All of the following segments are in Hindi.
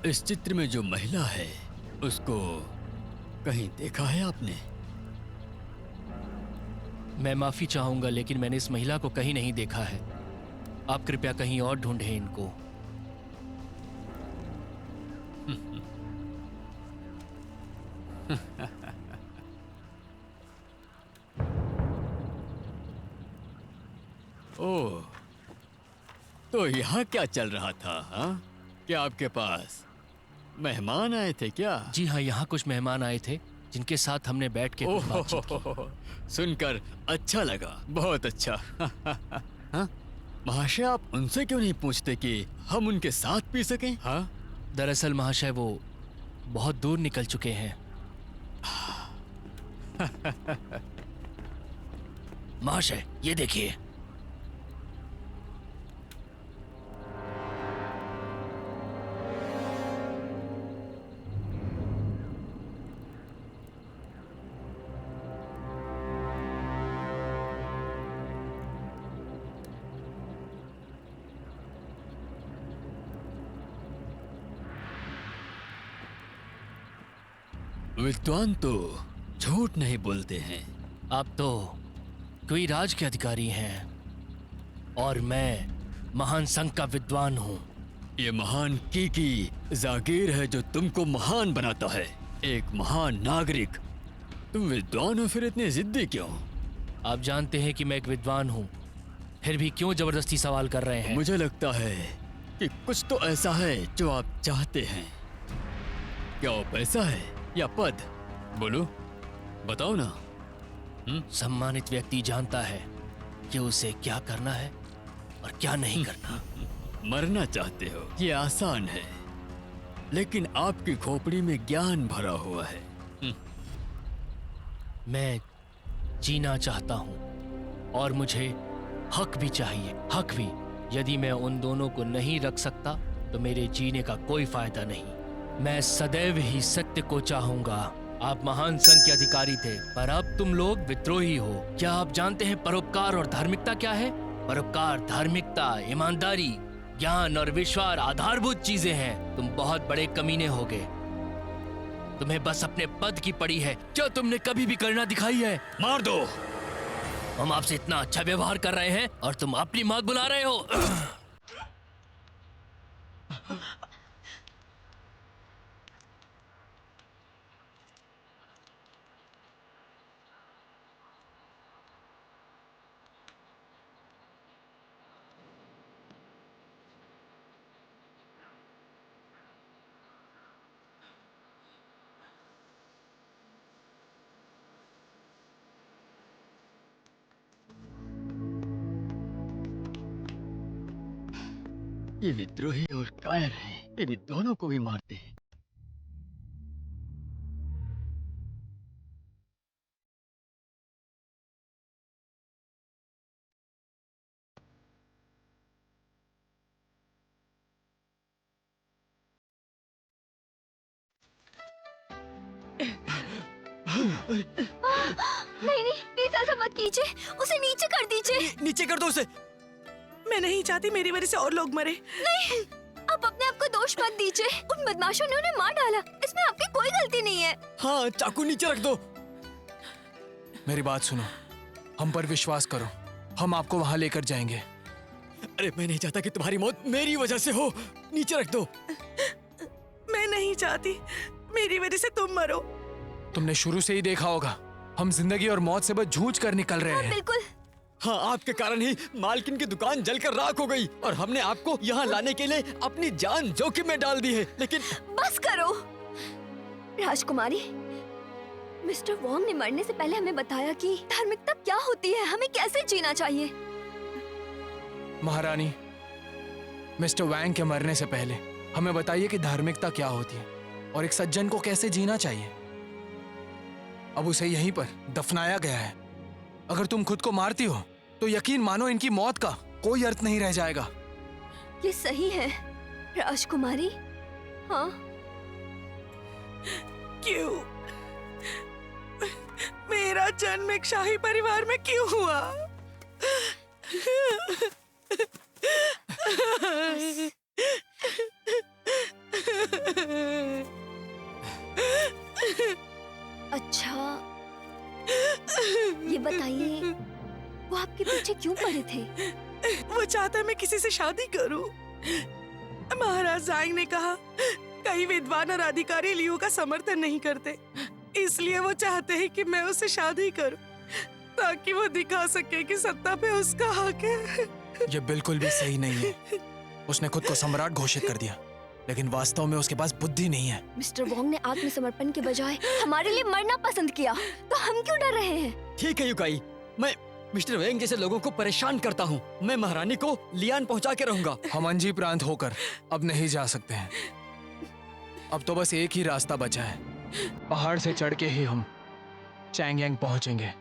इस चित्र में जो महिला है उसको कहीं देखा है आपने? मैं माफी चाहूंगा, लेकिन मैंने इस महिला को कहीं नहीं देखा है। आप कृपया कहीं और ढूंढें इनको। ओह, तो यहाँ क्या चल रहा था? हाँ, क्या आपके पास मेहमान आए थे क्या? जी हाँ, यहाँ कुछ मेहमान आए थे जिनके साथ हमने बैठ के कुछ बातचीत की। ओह, सुनकर अच्छा लगा, बहुत अच्छा। हाँ? महाशय, आप उनसे क्यों नहीं पूछते कि हम उनके साथ पी सकें? हाँ? दरअसल महाशय वो बहुत दूर निकल चुके हैं। महाशय ये देखिए। विद्वान तो झूठ नहीं बोलते हैं। आप तो कोई राज के अधिकारी हैं और मैं महान संघ का विद्वान हूँ। ये महान की जागीर है जो तुमको महान बनाता है, एक महान नागरिक। तुम विद्वान हो, फिर इतने जिद्दी क्यों? आप जानते हैं कि मैं एक विद्वान हूँ, फिर भी क्यों जबरदस्ती सवाल कर रहे हैं? मुझे लगता है कि कुछ तो ऐसा है जो आप चाहते हैं। क्या वो पैसा है या पद? बोलो, बताओ ना। सम्मानित व्यक्ति जानता है कि उसे क्या करना है और क्या नहीं करना। मरना चाहते हो, ये आसान है, लेकिन आपकी खोपड़ी में ज्ञान भरा हुआ है। मैं जीना चाहता हूँ और मुझे हक भी चाहिए, हक भी। यदि मैं उन दोनों को नहीं रख सकता तो मेरे जीने का कोई फायदा नहीं। मैं सदैव ही सत्य को चाहूंगा। आप महान संघ के अधिकारी थे, पर अब तुम लोग विद्रोही हो। क्या आप जानते हैं परोपकार और धार्मिकता क्या है? परोपकार, धार्मिकता, ईमानदारी, ज्ञान और विश्वास आधारभूत चीजें हैं। तुम बहुत बड़े कमीने हो गए। तुम्हें बस अपने पद की पड़ी है। क्या तुमने कभी भी करुणा दिखाई है? मार दो। हम आपसे इतना अच्छा व्यवहार कर रहे हैं और तुम अपनी मौत बुला रहे हो। ये विद्रोही और कायर हैं, ये दोनों को भी मारते हैं। नहीं नहीं, प्लीज ऐसा मत कीजिए, उसे नीचे कर दीजिए। नीचे कर दो उसे। मैं नहीं चाहती मेरी वजह से और लोग मरे। नहीं, आप अपने आप को दोष मत दीजिए। उन बदमाशों ने उन्हें मार डाला, इसमें आपकी कोई गलती नहीं है। हाँ, चाकू नीचे रख दो। मेरी बात सुनो, हम पर विश्वास करो, हम आपको वहां लेकर जाएंगे। अरे मैं नहीं चाहता कि तुम्हारी मौत मेरी वजह से हो। नीचे रख दो। मैं नहीं चाहती मेरी वजह से तुम मरो। तुमने शुरू से ही देखा होगा, हम जिंदगी और मौत से बस जूझ कर निकल रहे हैं। बिल्कुल। हाँ, आपके कारण ही मालकिन की दुकान जलकर राख हो गई और हमने आपको यहाँ लाने के लिए अपनी जान जोखिम में डाल दी है। लेकिन बस करो। राजकुमारी, मिस्टर वोंग ने मरने से पहले हमें बताया कि धार्मिकता क्या होती है, हमें कैसे जीना चाहिए। महारानी, मिस्टर वैंग के मरने से पहले हमें बताइए कि धार्मिकता क्या होती है और एक सज्जन को कैसे जीना चाहिए। अब उसे यहीं पर दफनाया गया है। अगर तुम खुद को मारती हो तो यकीन मानो इनकी मौत का कोई अर्थ नहीं रह जाएगा। ये सही है राजकुमारी। हाँ। क्यों? मेरा जन्म एक शाही परिवार में क्यों हुआ? अच्छा, ये बताइए वो आपके पीछे क्यों पड़े थे? वो चाहता है मैं किसी से शादी करूं। महाराज जांग ने कहा कई विद्वान और अधिकारी लियो का समर्थन नहीं करते, इसलिए वो चाहते हैं कि मैं उससे शादी करूं ताकि वो दिखा सके कि सत्ता पे उसका हक है। ये बिल्कुल भी सही नहीं है। उसने खुद को सम्राट घोषित कर दिया, लेकिन वास्तव में उसके पास बुद्धि नहीं है। मिस्टर वोंग ने आत्मसमर्पण के बजाय हमारे लिए मरना पसंद किया, तो हम क्यों डर रहे हैं? ठीक है युकाई, मैं मिस्टर वेंग जैसे लोगों को परेशान करता हूँ। मैं महारानी को लियान पहुँचा के रहूंगा। हम अंजी प्रांत होकर अब नहीं जा सकते हैं। अब तो बस एक ही रास्ता बचा है, पहाड़ से चढ़ के ही हम चैंगयांग पहुंचेंगे।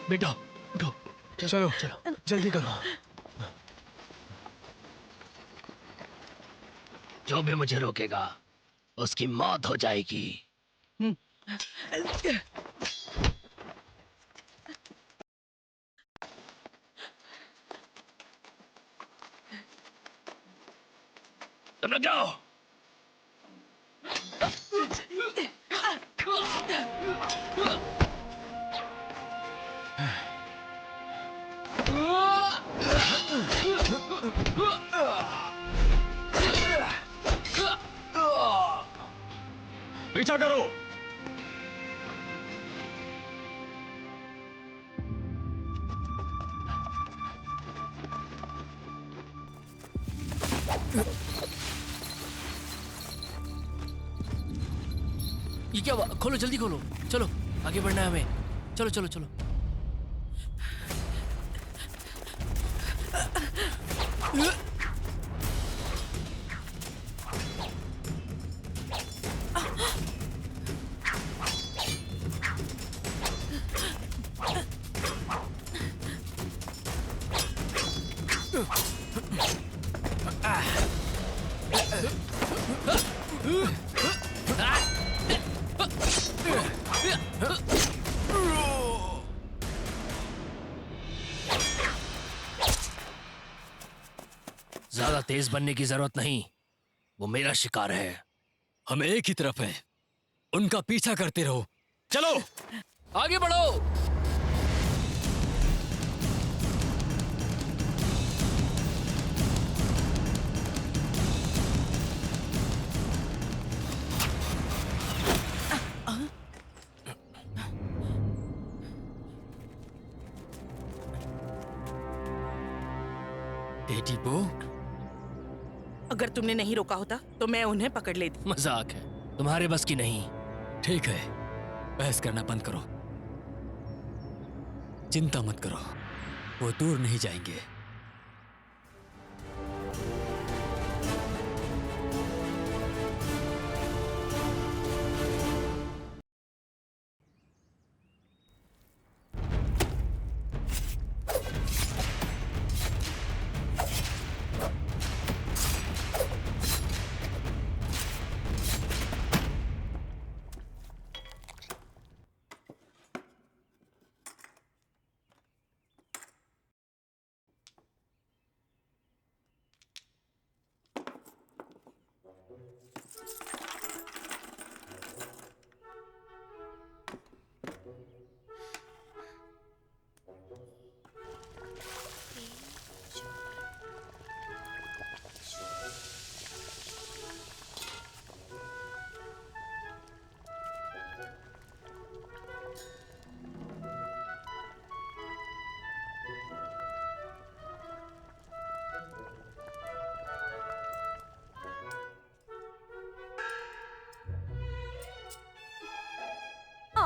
बेटा उठो, चलो चलो। जल्दी करो। जो भी मुझे रोकेगा उसकी मौत हो जाएगी। तुम लोग जाओ। पीछा करो। ये क्या हुआ? खोलो, जल्दी खोलो। चलो आगे बढ़ना है हमें। चलो चलो चलो। ज्यादा तेज बनने की जरूरत नहीं, वो मेरा शिकार है। हम एक ही तरफ हैं, उनका पीछा करते रहो। चलो आगे बढ़ो। बेटी बो, अगर तुमने नहीं रोका होता तो मैं उन्हें पकड़ लेती। मजाक है, तुम्हारे बस की नहीं। ठीक है, बहस करना बंद करो। चिंता मत करो, वो दूर नहीं जाएंगे।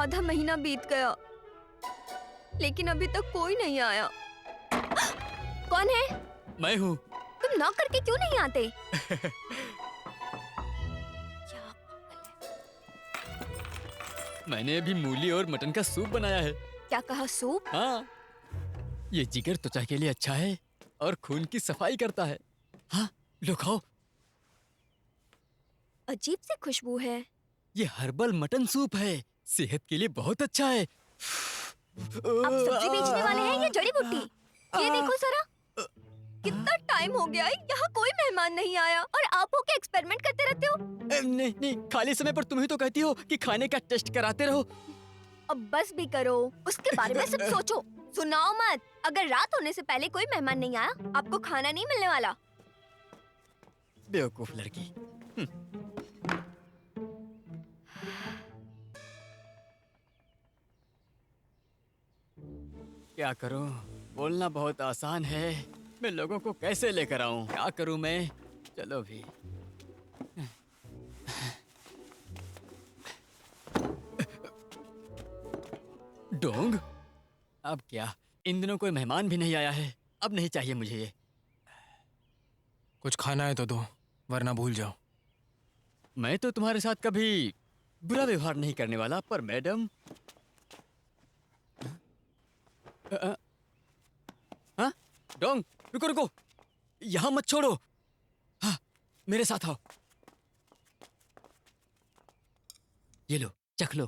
आधा महीना बीत गया, लेकिन अभी तक कोई नहीं आया। कौन है? मैं हूँ। तुम नॉक करके क्यों नहीं आते? मैंने अभी मूली और मटन का सूप बनाया है। क्या कहा? सूप? हाँ, ये जिगर त्वचा के लिए अच्छा है और खून की सफाई करता है। हाँ, लो खाओ। अजीब सी खुशबू है। ये हर्बल मटन सूप है, सेहत के लिए बहुत अच्छा है। आप सब्जी बेचने वाले हैं या जड़ी बूटी? ये देखो जरा, कितना टाइम हो गया है, यहाँ कोई मेहमान नहीं आया और आप होके एक्सपेरिमेंट करते रहते हो। नहीं नहीं, खाली समय पर तुम ही तो कहती हो कि खाने का टेस्ट कराते रहो। अब बस भी करो, उसके बारे में सब सोचो। सुनाओ मत। अगर रात होने से पहले कोई मेहमान नहीं आया, आपको खाना नहीं मिलने वाला। बेवकूफ लड़की। क्या करूं? बोलना बहुत आसान है, मैं लोगों को कैसे लेकर आऊं? क्या करूं मैं? चलो भी। डोंग, अब क्या? इन दिनों कोई मेहमान भी नहीं आया है। अब नहीं चाहिए मुझे ये। कुछ खाना है तो दो, वरना भूल जाओ। मैं तो तुम्हारे साथ कभी बुरा व्यवहार नहीं करने वाला, पर मैडम। हाँ, डोंग, रुको रुको, यहाँ मत छोड़ो। हाँ, मेरे साथ आओ। ये लो, चख लो।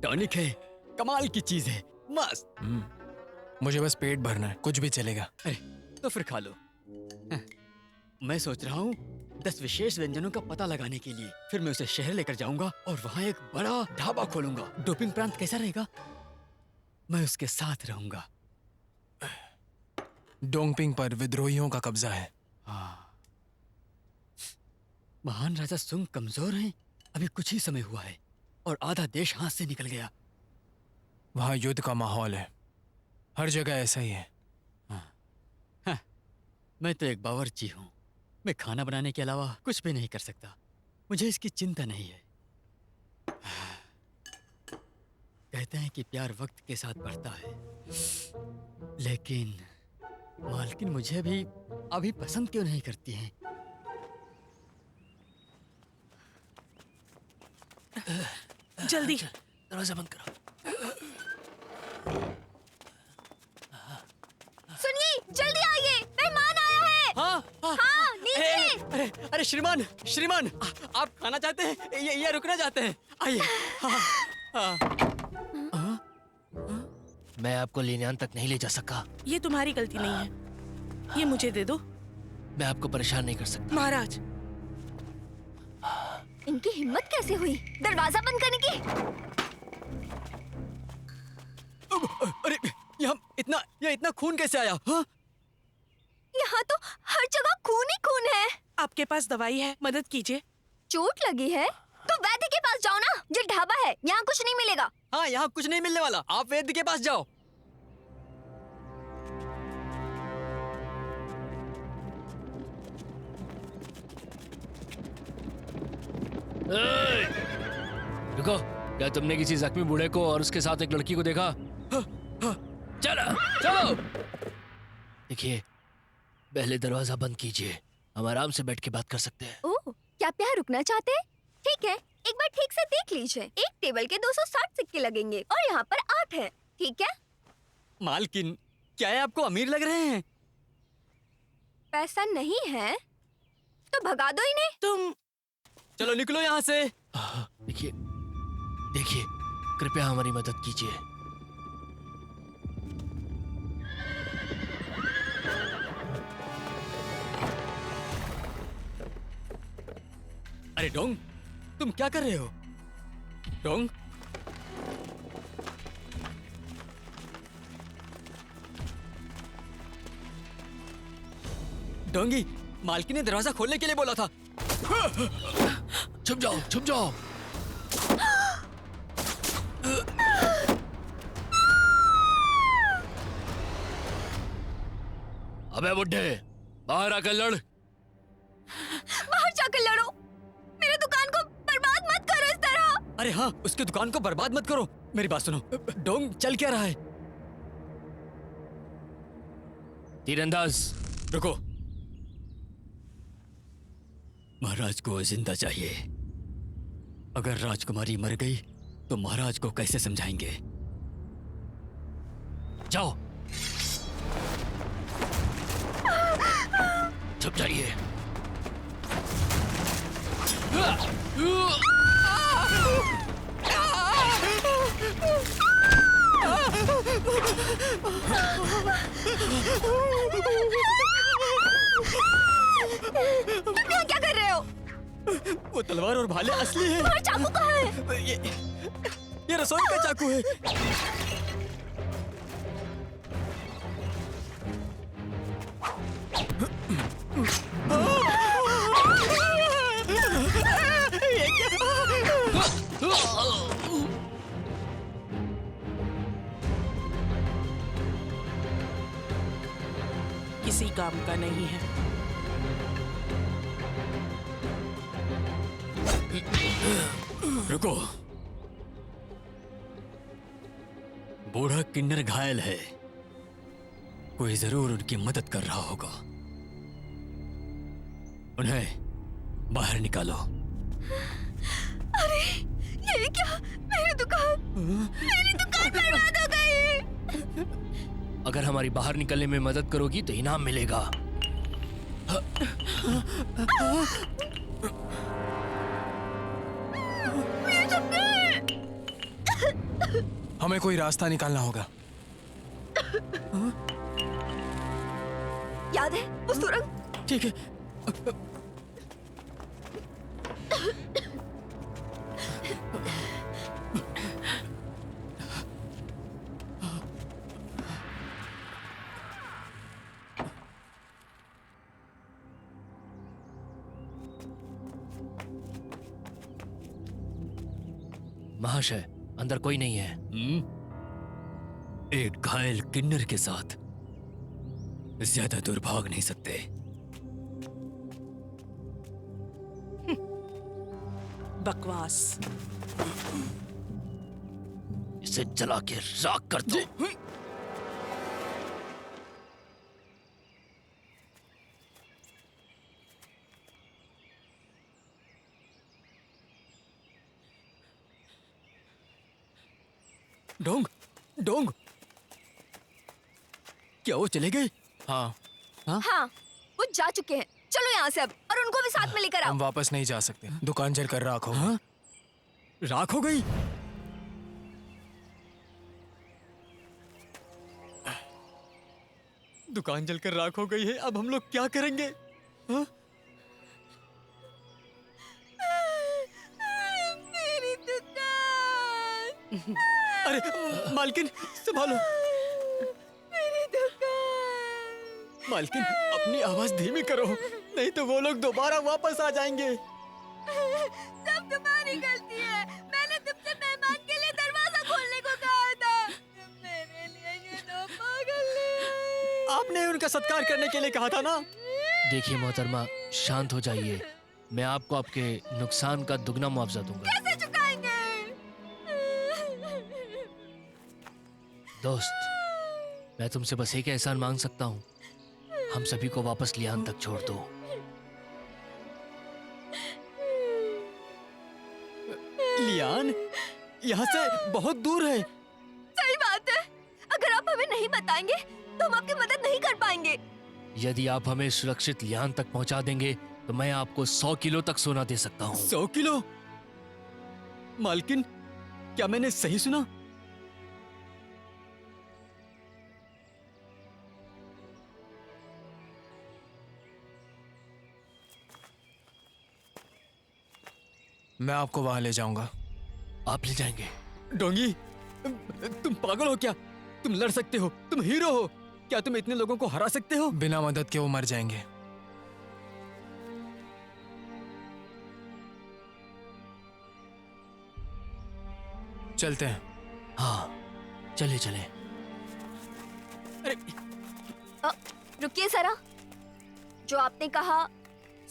टॉनिक है, कमाल की चीज है, मस्त। मुझे बस पेट भरना है, कुछ भी चलेगा। अरे तो फिर खा लो। हाँ, मैं सोच रहा हूँ 10 विशेष व्यंजनों का पता लगाने के लिए। फिर मैं उसे शहर लेकर जाऊंगा और वहाँ एक बड़ा ढाबा खोलूंगा। डोपिंग प्रांत कैसा रहेगा? मैं उसके साथ रहूंगा। डोंगपिंग पर विद्रोहियों का कब्जा है। हाँ। महान राजा सुंग कमजोर हैं। अभी कुछ ही समय हुआ है और आधा देश हाथ से निकल गया। वहाँ युद्ध का माहौल है, हर जगह ऐसा ही है। हाँ, मैं तो एक बावर्ची हूँ। मैं खाना बनाने के अलावा कुछ भी नहीं कर सकता। मुझे इसकी चिंता नहीं है। कहते हैं कि प्यार वक्त के साथ बढ़ता है, लेकिन मालकिन मुझे अभी पसंद क्यों नहीं करती हैं? जल्दी दरवाजा बंद करो। सुनिए, जल्दी आइए, मेहमान आया है। हाँ, हाँ, हाँ, नीचे। अरे श्रीमान, श्रीमान, आप खाना चाहते हैं या रुकना चाहते हैं? आइए। हाँ, हाँ। मैं आपको लेनियान तक नहीं ले जा सका। ये तुम्हारी गलती नहीं है, ये मुझे दे दो। मैं आपको परेशान नहीं कर सकता। महाराज, इनकी हिम्मत कैसे हुई दरवाजा बंद करने की? अरे यहाँ इतना खून कैसे आया? हाँ? यहाँ तो हर जगह खून ही खून है। आपके पास दवाई है, मदद कीजिए। चोट लगी है तो वैद्य के पास जाओ ना, जो ढाबा है। यहाँ कुछ नहीं मिलेगा। हाँ, यहाँ कुछ नहीं मिलने वाला। आप वैद्य के पास जाओ। रुको, क्या तुमने किसी जख्मी बूढ़े को और उसके साथ एक लड़की को देखा? चलो चलो। देखिए, पहले दरवाजा बंद कीजिए, हम आराम से बैठ के बात कर सकते हैं। ओह, क्या आप यहाँ रुकना चाहते हैं? ठीक है, एक बार ठीक से देख लीजिए। एक टेबल के 260 सिक्के लगेंगे और यहाँ पर 8 है। ठीक है? मालकिन, क्या है, आपको अमीर लग रहे हैं? पैसा नहीं है तो भगा दो इन्हें। तुम चलो निकलो यहाँ से। देखिए देखिए, कृपया हमारी मदद कीजिए। अरे डोंग, तुम क्या कर रहे हो? डोंग, डोंगी, मालकिन ने दरवाजा खोलने के लिए बोला था। छुप जाओ, छुप जाओ। अबे बुड्ढे, बाहर आकर लड़। बाहर जाकर लड़ो। अरे हाँ, उसकी दुकान को बर्बाद मत करो। मेरी बात सुनो डोंग, चल क्या रहा है? तीरंदाज, रुको। महाराज को जिंदा चाहिए। अगर राजकुमारी मर गई तो महाराज को कैसे समझाएंगे? जाओ। छुप जाइए। तुम यहाँ क्या कर रहे हो? वो तलवार और भाले असली है। तुम्हारा चाकू कहाँ है? ये रसोई का चाकू है। किसी काम का नहीं है। रुको। बूढ़ा किन्नर घायल है, कोई जरूर उनकी मदद कर रहा होगा। उन्हें बाहर निकालो। अरे ये क्या? मेरी दुकान बर्बाद हो गई। अगर हमारी बाहर निकलने में मदद करोगी तो इनाम मिलेगा। हमें कोई रास्ता निकालना होगा। याद है वो सुरंग? ठीक है। महाशय, अंदर कोई नहीं है। एक घायल किन्नर के साथ ज्यादा दूर भाग नहीं सकते। बकवास। इसे जला के राख कर दो। डोंग, डोंग, क्या वो चले गए? हाँ, हाँ, वो जा चुके हैं। चलो यहाँ से अब, और उनको भी साथ में लेकर आओ। हम वापस नहीं जा सकते। दुकान जल कर राख हो। हाँ? राख हो गई? दुकान जलकर राख हो गई है, अब हम लोग क्या करेंगे? हाँ? मेरी दुकान। अरे मालकिन, संभालो। मेरी दुकान। मालकिन, अपनी आवाज धीमी करो, नहीं तो वो लोग दोबारा वापस आ जाएंगे। सब तुम्हारी गलती है। मैंने तुमसे मेहमान के लिए दरवाजा खोलने को कहा था। तुम मेरे लिए ये दो पागल ले आए। आपने उनका सत्कार करने के लिए कहा था ना? देखिए मोहतरमा, शांत हो जाइए। मैं आपको आपके नुकसान का दुगना मुआवजा दूंगा। कैसे चुकाएंगे? दोस्त, मैं तुमसे बस एक एहसान मांग सकता हूँ। हम सभी को वापस लियान तक छोड़ दो। लियान यहाँ से बहुत दूर है। सही बात है। अगर आप हमें नहीं बताएंगे तो हम आपकी मदद नहीं कर पाएंगे। यदि आप हमें सुरक्षित लियान तक पहुंचा देंगे तो मैं आपको 100 किलो तक सोना दे सकता हूँ। 100 किलो? मालकिन, क्या मैंने सही सुना? मैं आपको वहां ले जाऊंगा। आप ले जाएंगे? डोंगी, तुम पागल हो क्या? तुम लड़ सकते हो, तुम हीरो हो। क्या तुम इतने लोगों को हरा सकते हो? बिना मदद के वो मर जाएंगे। चलते हैं। हाँ, चले चले। अरे रुकिए जरा। जो आपने कहा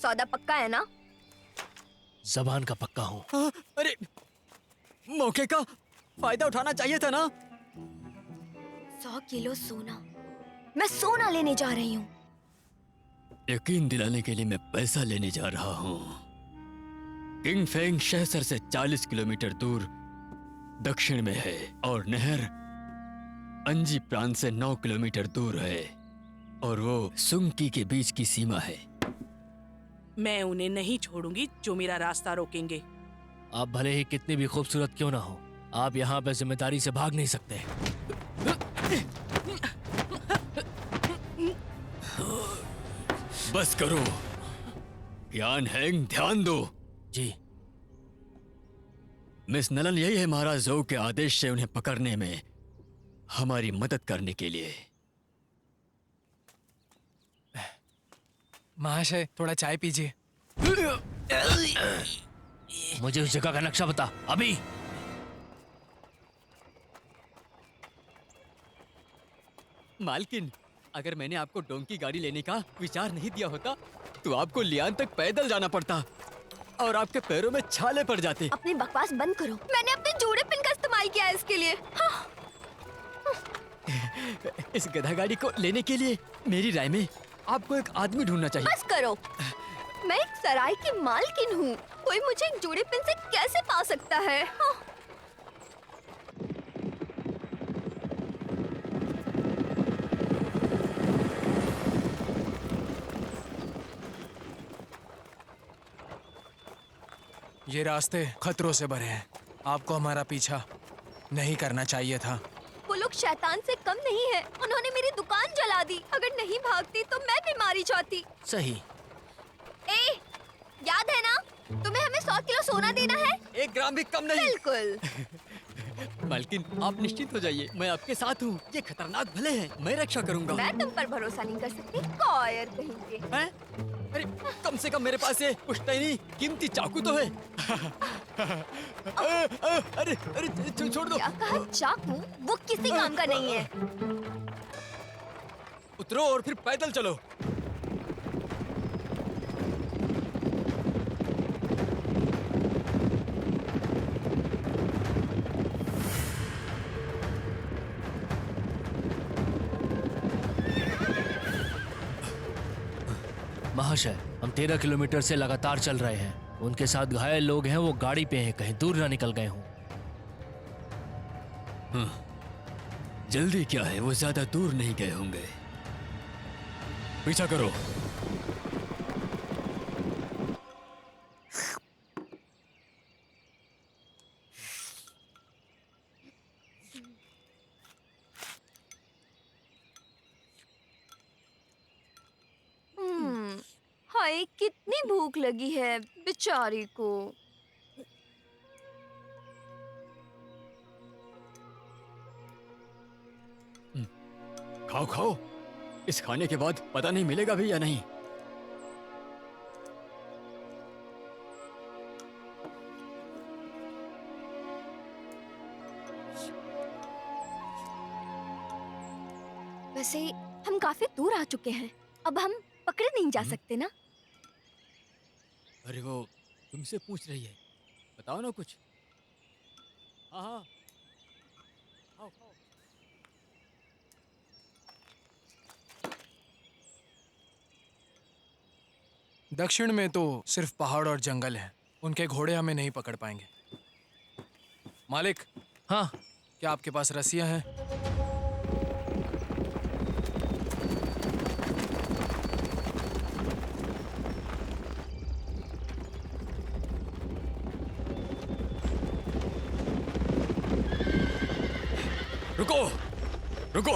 सौदा पक्का है ना? जबान का पक्का हूँ। अरे मौके का फायदा उठाना चाहिए था ना। 100 किलो सोना, मैं सोना लेने जा रही हूँ। यकीन दिलाने के लिए मैं पैसा लेने जा रहा हूँ। किंग फेंग शहर से 40 किलोमीटर दूर दक्षिण में है और नहर अंजी प्रांत से 9 किलोमीटर दूर है और वो सुंकी के बीच की सीमा है। मैं उन्हें नहीं छोड़ूंगी जो मेरा रास्ता रोकेंगे। आप भले ही कितनी भी खूबसूरत क्यों ना हो, आप यहाँ पे जिम्मेदारी से भाग नहीं सकते। बस करो यान हैंग, ध्यान दो। जी। मिस नलन यही है महाराज जोउ के आदेश से उन्हें पकड़ने में हमारी मदद करने के लिए। महाशय थोड़ा चाय पीजिए। मुझे उस जगह का नक्शा बता अभी। मालकिन, अगर मैंने आपको डोंकी गाड़ी लेने का विचार नहीं दिया होता तो आपको लियान तक पैदल जाना पड़ता और आपके पैरों में छाले पड़ जाते। अपनी बकवास बंद करो। मैंने अपने जूड़े पिन का इस्तेमाल किया है इसके लिए। हाँ। इस गधा गाड़ी को लेने के लिए मेरी राय में आपको एक आदमी ढूंढना चाहिए। बस करो, मैं एक सराय की मालकिन हूँ। कोई मुझे एक जूड़े पिन से कैसे पा सकता है? हाँ। ये रास्ते खतरों से भरे हैं। आपको हमारा पीछा नहीं करना चाहिए था। वो लोग शैतान से कम नहीं है। उन्होंने मेरी दुकान जला दी। अगर नहीं भागती तो मैं भी मारी जाती। सही। ए, याद है ना? तुम्हें हमें 100 किलो सोना देना है। 1 ग्राम भी कम नहीं। बिल्कुल। मालकिन, आप निश्चिंत हो जाइए, मैं आपके साथ हूँ। ये खतरनाक भले हैं, मैं रक्षा करूंगा। मैं तुम पर भरोसा नहीं कर सकती। कॉयर कहीं के। हैं? अरे कम से कम मेरे पास ये पुश्तैनी कीमती चाकू तो है। अरे अरे छोड़ दो। क्या कहा? चाकू? वो किसी काम का नहीं है। उतरो और फिर पैदल चलो। महाशय, हम 13 किलोमीटर से लगातार चल रहे हैं। उनके साथ घायल लोग हैं, वो गाड़ी पे हैं, कहीं दूर ना निकल गए हों। जल्दी क्या है, वो ज्यादा दूर नहीं गए होंगे। पीछा करो। हाय, कितनी भूख लगी है बेचारी को। खाओ खाओ, इस खाने के बाद पता नहीं मिलेगा भी या नहीं। वैसे हम काफी दूर आ चुके हैं। अब हम पकड़े नहीं जा सकते ना? अरे वो तुमसे पूछ रही है, बताओ ना कुछ। हाँ हाँ, खाओ खाओ। दक्षिण में तो सिर्फ पहाड़ और जंगल है। उनके घोड़े हमें नहीं पकड़ पाएंगे। मालिक, हाँ। क्या आपके पास रस्सियां हैं? रुको रुको।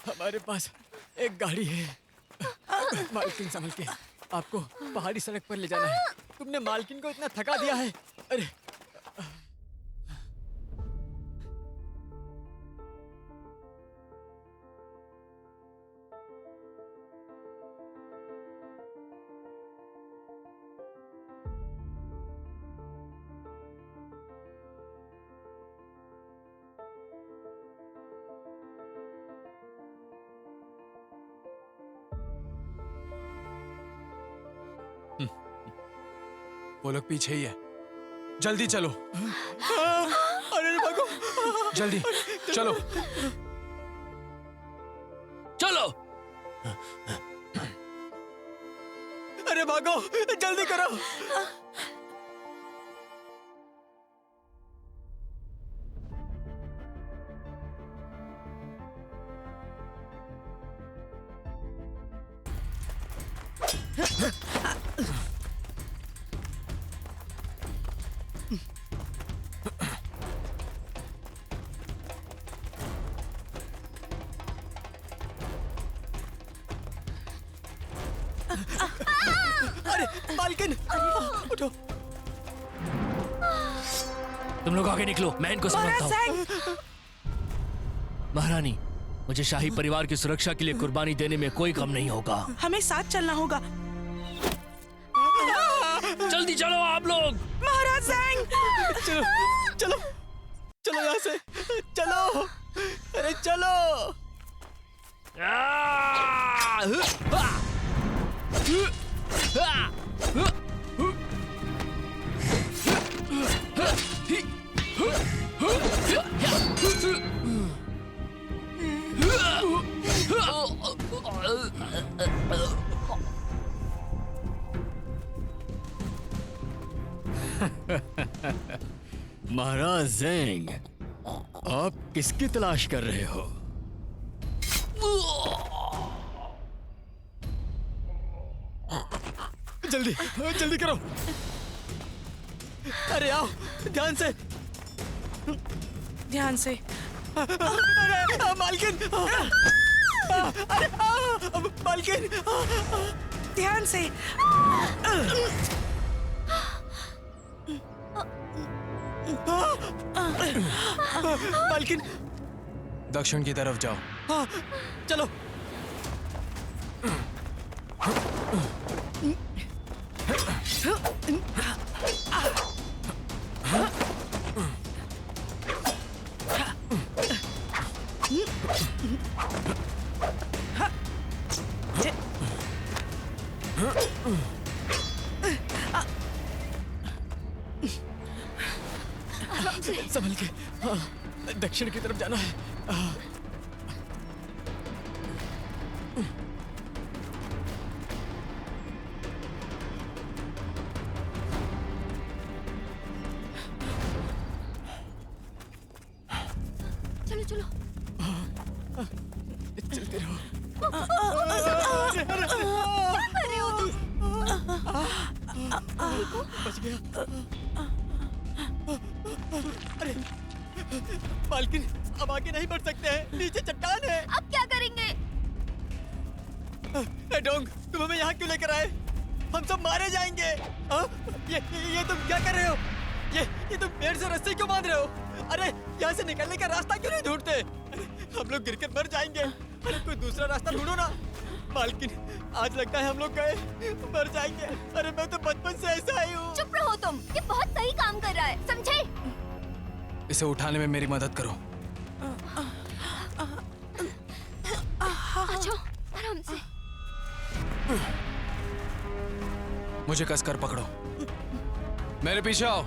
हमारे पास एक गाड़ी है। मालकिन संभल के, आपको पहाड़ी सड़क पर ले जाना है। तुमने मालकिन को इतना थका दिया है। अरे वो लोग पीछे ही है। जल्दी चलो, अरे भागो, जल्दी चलो। चलो। अरे भागो, जल्दी करो। अरे मालकिन, उठो। तुम लोग आगे निकलो, मैं इनको समझता हूँ। महाराज महारानी, मुझे शाही परिवार की सुरक्षा के लिए कुर्बानी देने में कोई कम नहीं होगा। हमें साथ चलना होगा। जल्दी चलो आप लोग। महाराज ज़ैंग! चलो चलो चलो यहाँ से, चलो, अरे चलो। महाराज ज़ैंग, आप किसकी तलाश कर रहे हो? जल्दी जल्दी करो। अरे आओ, ध्यान से। ध्यान से। अरे मालकिन, अरे मालकिन, ध्यान से। मालकिन, दक्षिण की तरफ जाओ। हाँ, चलो। संभल के। हाँ, दक्षिण की तरफ जाना है। चलो चलो। चलते रहो। अरे वो तो बच गया। अरे मालकिन, अब आगे नहीं बढ़ सकते हैं, नीचे चट्टान है। अब क्या करेंगे? ए डोंग, तुम हमें यहाँ क्यों लेकर आए? हम सब मारे जाएंगे। हाँ? ये तुम क्या कर रहे हो? ये तुम पेड़ से रस्सी क्यों बांध रहे हो? अरे यहाँ से निकलने का रास्ता क्यों नहीं ढूंढते? हम लोग गिरकर मर जाएंगे। अरे कोई दूसरा रास्ता ढूंढो ना। मालकिन, आज लगता है हम लोग गए, मर जाएंगे। अरे मैं तो बचपन से ऐसा ही हूँ। चुप रहो तुम, ये बहुत सही काम कर रहा है, समझे? इसे उठाने में मेरी मदद करो। आ जाओ, आराम से। मुझे कसकर पकड़ो। मेरे पीछे आओ।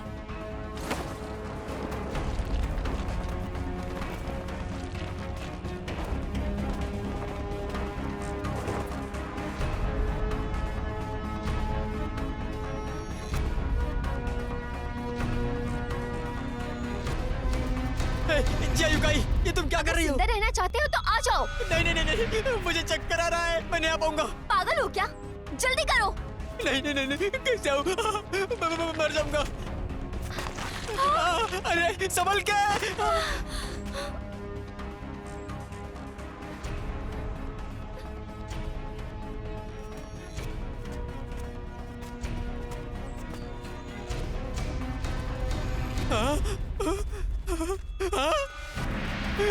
जिया युकाई, ये तुम क्या कर रही हो? जिंदा रहना चाहते हो तो आ जाओ। नहीं नहीं नहीं नहीं, मुझे चक्कर आ रहा है, मैं नहीं आ पाऊंगा। पागल हो क्या? जल्दी करो। नहीं नहीं नहीं नहीं, कैसे आऊं? मैं मर जाऊंगा। अरे संभल के।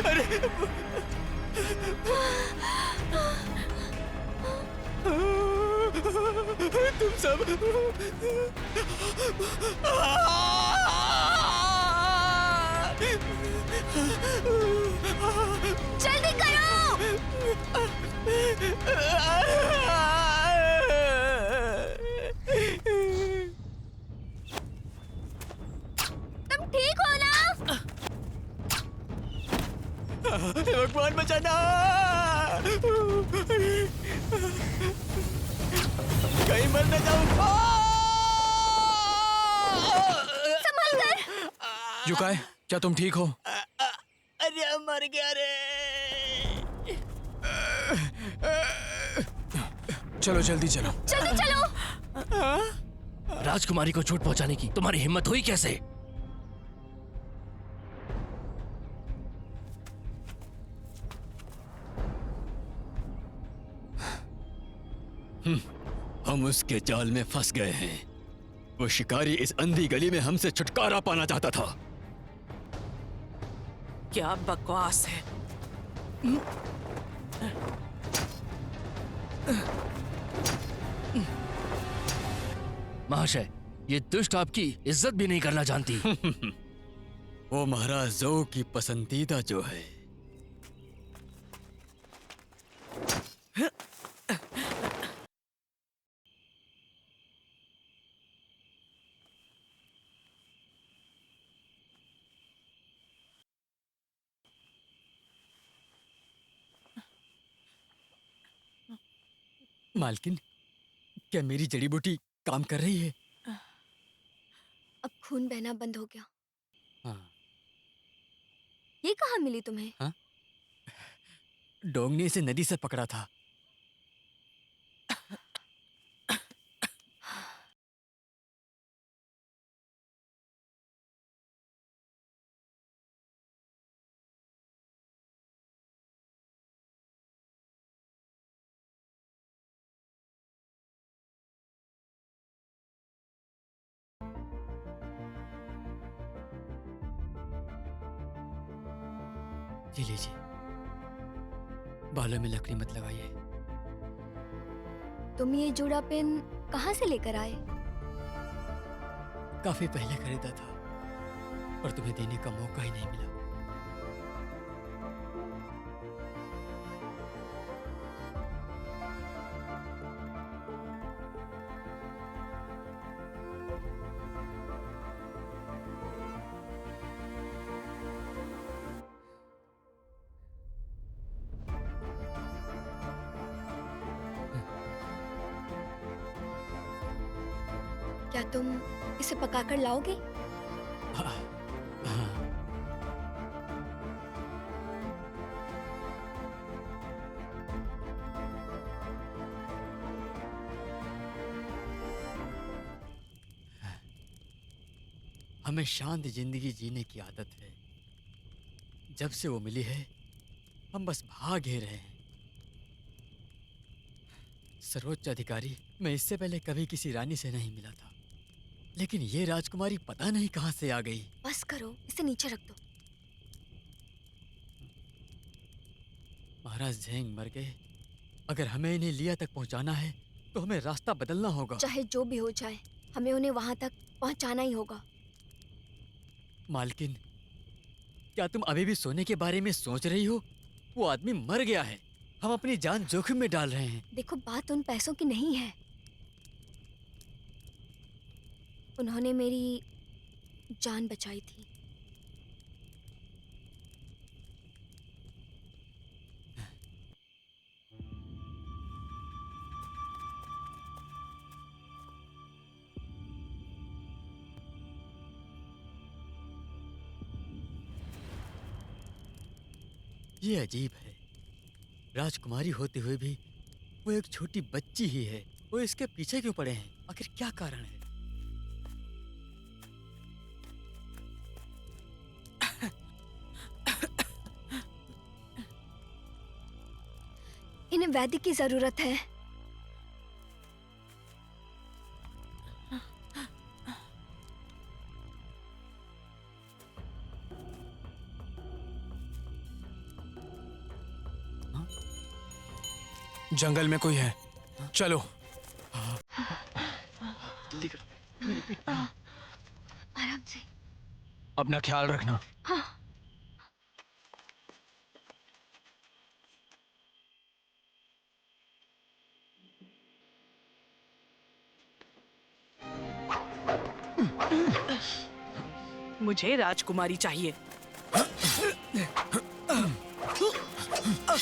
अरे तुम सब जल्दी करो। भगवान बचाना। कहीं मर न जाऊं। संभल कर। युकाई, क्या तुम ठीक हो? अरे मर गया रे। चलो जल्दी चलो। जल्दी चलो। राजकुमारी को चोट पहुंचाने की तुम्हारी हिम्मत हुई कैसे? हम उसके जाल में फंस गए हैं। वो शिकारी इस अंधी गली में हमसे छुटकारा पाना चाहता था। क्या बकवास है। महाशय, ये दुष्ट आपकी इज्जत भी नहीं करना जानती। वो महाराज जो की पसंदीदा जो है। मालकिन, क्या मेरी जड़ी बूटी काम कर रही है? अब खून बहना बंद हो गया। हाँ। ये कहाँ मिली तुम्हें? डोंग ने इसे नदी से पकड़ा था। जी लीजिए। बालों में लकड़ी मत लगाइए। तुम ये जूड़ा पेन कहाँ से लेकर आए? काफी पहले खरीदा था, पर तुम्हें देने का मौका ही नहीं मिला। क्या तुम इसे पकाकर लाओगे? हाँ, हाँ। हमें शांत जिंदगी जीने की आदत है। जब से वो मिली है, हम बस भाग ही रहे हैं। सर्वोच्च अधिकारी, मैं इससे पहले कभी किसी रानी से नहीं मिला था, लेकिन ये राजकुमारी पता नहीं कहां से आ गई। बस करो, इसे नीचे रख दो। महाराज झेंग मर गए। अगर हमें इन्हें लिया तक पहुंचाना है, तो हमें रास्ता बदलना होगा। चाहे जो भी हो जाए, हमें उन्हें वहां तक पहुंचाना ही होगा। मालकिन, क्या तुम अभी भी सोने के बारे में सोच रही हो? वो आदमी मर गया है। हम अपनी जान जोखिम में डाल रहे हैं। देखो, बात उन पैसों की नहीं है। उन्होंने मेरी जान बचाई थी। ये अजीब है। राजकुमारी होते हुए भी वो एक छोटी बच्ची ही है। वो इसके पीछे क्यों पड़े हैं? आखिर क्या कारण है? इन्हें वैद्य की जरूरत है। जंगल में कोई है, चलो। आराम से। अपना ख्याल रखना। हाँ। मुझे राजकुमारी चाहिए। या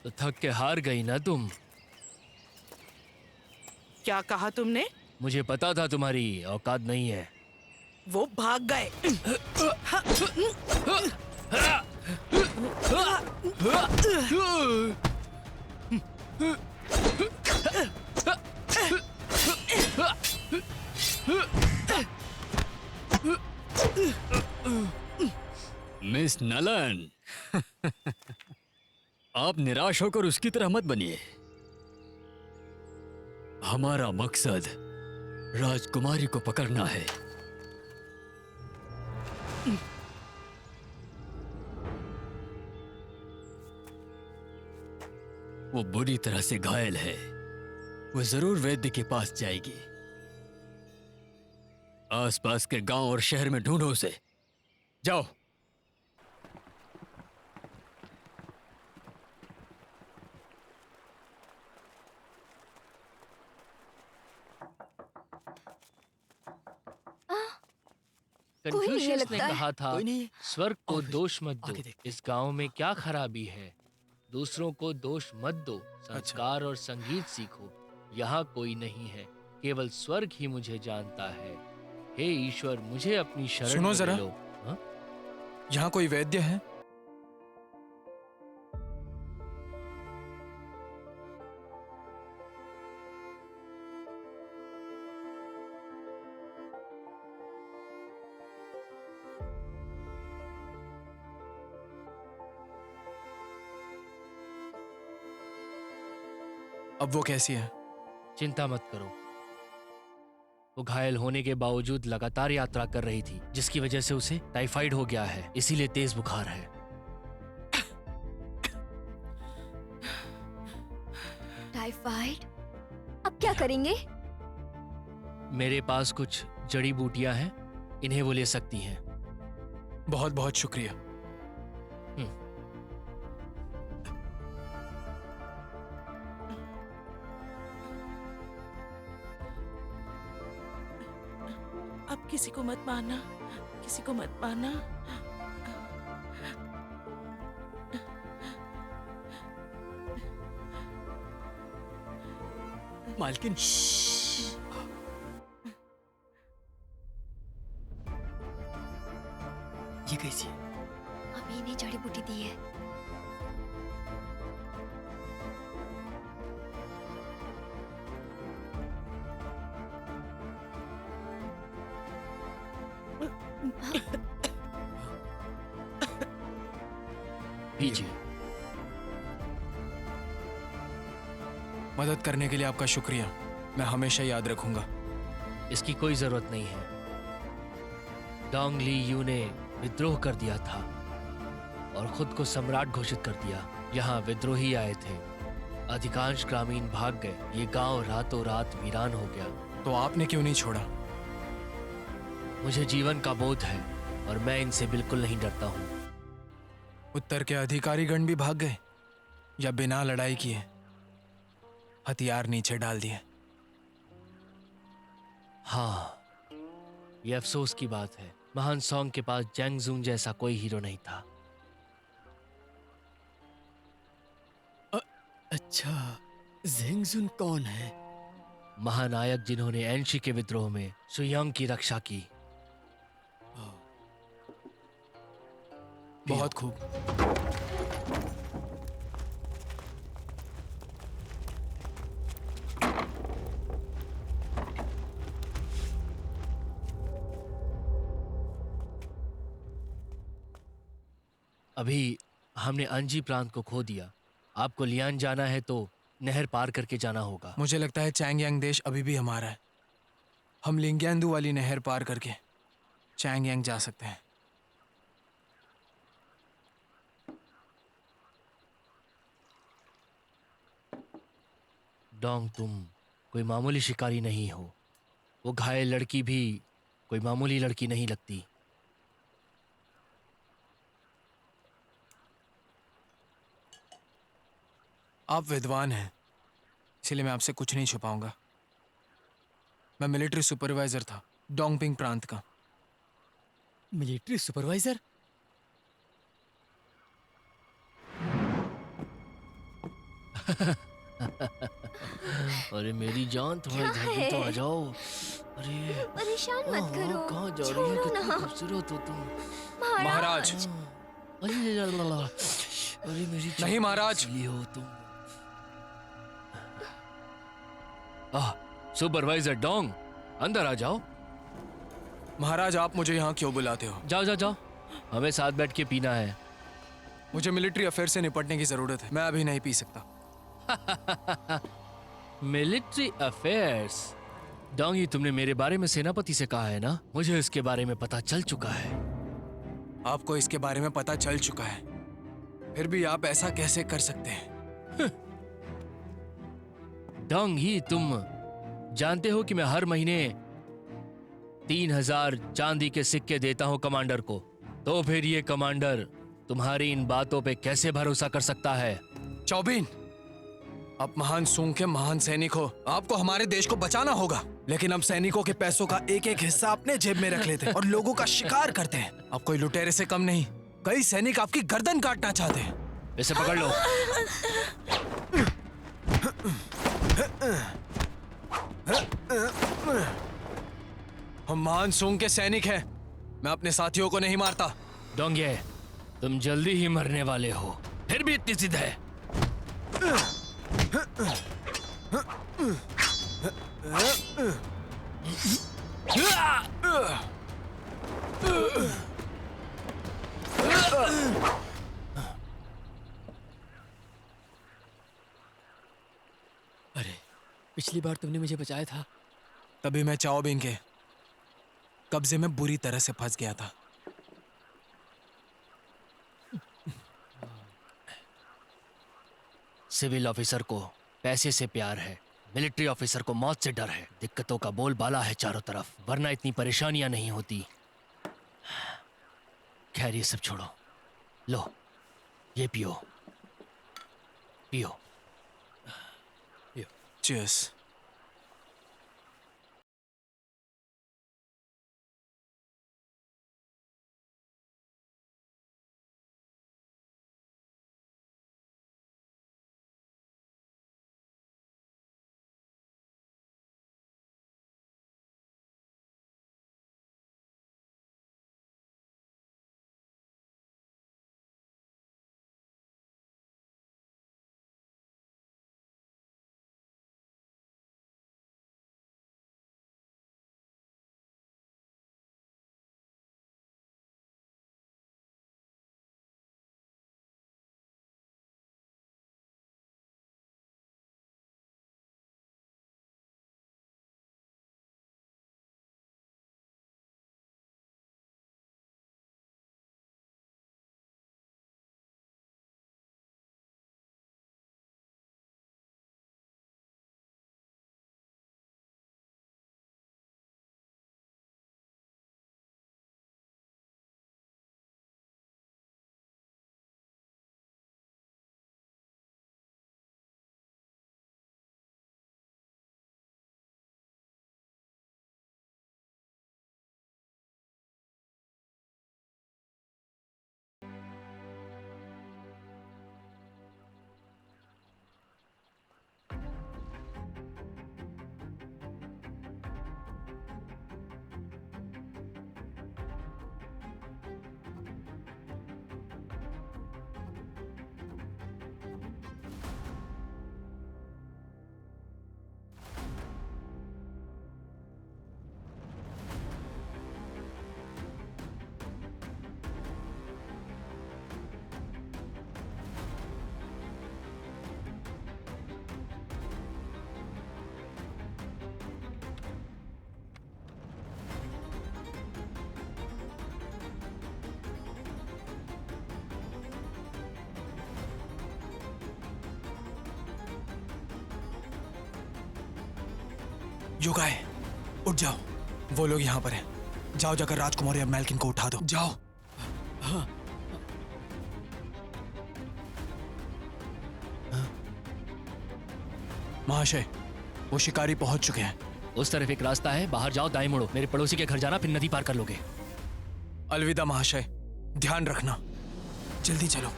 तो थक के हार गई ना तुम। क्या कहा तुमने? मुझे पता था तुम्हारी औकात नहीं है। वो भाग गए। मिस नलन, आप निराश होकर उसकी तरह मत बनिए। हमारा मकसद राजकुमारी को पकड़ना है। वो बुरी तरह से घायल है। वो जरूर वैद्य के पास जाएगी। आसपास के गांव और शहर में ढूंढो उसे। जाओ। कोई नहीं है कन्फ्यूशियस ने लगता है। कहा था, कोई नहीं है। स्वर्ग को और फिर दोष मत आगे दो। देखते इस गांव में क्या खराबी है? दूसरों को दोष मत दो। संस्कार और संगीत सीखो। यहाँ कोई नहीं है, केवल स्वर्ग ही मुझे जानता है। हे ईश्वर, मुझे अपनी शरण सुनो में जरा। ले लो। हाँ? यहाँ कोई वैद्य है? अब वो कैसी है? चिंता मत करो। वो घायल होने के बावजूद लगातार यात्रा कर रही थी, जिसकी वजह से उसे टाइफाइड हो गया है, इसीलिए तेज बुखार है। टाइफाइड? अब क्या करेंगे? मेरे पास कुछ जड़ी बूटियां हैं, इन्हें वो ले सकती हैं। बहुत बहुत शुक्रिया। अब किसी को मत मारना, किसी को मत मारना। मालकिन, ये कैसी है? अभी इन्हें जड़ी बूटी दी है। पीजिए। मदद करने के लिए आपका शुक्रिया। मैं हमेशा याद रखूंगा। इसकी कोई जरूरत नहीं है। डोंग ली यू ने विद्रोह कर दिया था और खुद को सम्राट घोषित कर दिया। यहाँ विद्रोही आए थे, अधिकांश ग्रामीण भाग गए। ये गांव रातों रात वीरान हो गया। तो आपने क्यों नहीं छोड़ा? मुझे जीवन का बोध है और मैं इनसे बिल्कुल नहीं डरता हूँ। उत्तर के अधिकारीगण भी भाग गए या बिना लड़ाई किए हथियार नीचे डाल दिए? हाँ, ये अफसोस की बात है। महान सॉन्ग के पास जैंग जून जैसा कोई हीरो नहीं था। अच्छा, ज़ेंगजुन कौन है? महानायक जिन्होंने एनशी के विद्रोह में सुयांग की रक्षा की। बहुत खूब। अभी हमने अंजी प्रांत को खो दिया। आपको लियान जाना है तो नहर पार करके जाना होगा। मुझे लगता है चैंग यांग देश अभी भी हमारा है। हम लिंग्यांदू वाली नहर पार करके चैंग यांग जा सकते हैं। डोंग, तुम कोई मामूली शिकारी नहीं हो। वो घायल लड़की भी कोई मामूली लड़की नहीं लगती। आप विद्वान हैं, इसलिए मैं आपसे कुछ नहीं छुपाऊंगा। मैं मिलिट्री सुपरवाइजर था डोंगपिंग प्रांत का। Military supervisor? अरे मेरी जान, तुम्हारे क्या घर भी तो है? आ जाओ। अरे परेशान मत करो। कहाँ जा रही हो? छोड़ो कितनी ना। खूबसूरत हो तुम। महाराज। अरे अरे मेरी जान, नहीं महाराज। कैसी हो तुम? सुपरवाइजर डोंग, अंदर आ जाओ। महाराज, आप मुझे यहाँ क्यों बुलाते हो? जाओ जाओ जाओ, हमें साथ बैठ के पीना है। मुझे मिलिट्री अफेयर से निपटने की जरूरत है, मैं अभी नहीं पी सकता। Military affairs? डोंगी, तुमने मेरे बारे में सेनापति से कहा है ना? मुझे इसके बारे में पता चल चुका है। आपको इसके बारे में पता चल चुका है, फिर भी आप ऐसा कैसे कर सकते हैं? डोंगी, तुम जानते हो कि मैं हर महीने 3000 चांदी के सिक्के देता हूं कमांडर को। तो फिर ये कमांडर तुम्हारी इन बातों पे कैसे भरोसा कर सकता है? चौबीन, आप महान सूंग के महान सैनिक हो, आपको हमारे देश को बचाना होगा। लेकिन अब सैनिकों के पैसों का एक एक हिस्सा अपने जेब में रख लेते हैं और लोगों का शिकार करते हैं। आप कोई लुटेरे से कम नहीं। कई सैनिक आपकी गर्दन काटना चाहते हैं। इसे पकड़ लो। हम महान सूंग के सैनिक हैं, मैं अपने साथियों को नहीं मारता। डोंगे, तुम जल्दी ही मरने वाले हो, फिर भी इतनी जिद है। अरे, पिछली बार तुमने मुझे बचाया था। तभी मैं चाओबिन के कब्जे में बुरी तरह से फंस गया था। सिविल ऑफिसर को पैसे से प्यार है, मिलिट्री ऑफिसर को मौत से डर है। दिक्कतों का बोलबाला है चारों तरफ, वरना इतनी परेशानियां नहीं होती। खैर, ये सब छोड़ो, लो ये पियो पियो। चीयर्स। युगाए, उठ जाओ। वो लोग यहाँ पर हैं। जाओ, जाकर राजकुमारी और मैल्किन को उठा दो। जाओ। महाशय, वो शिकारी पहुंच चुके हैं। उस तरफ एक रास्ता है, बाहर जाओ, दाएं मुड़ो। मेरे पड़ोसी के घर जाना, फिर नदी पार कर लोगे। अलविदा महाशय, ध्यान रखना। जल्दी चलो।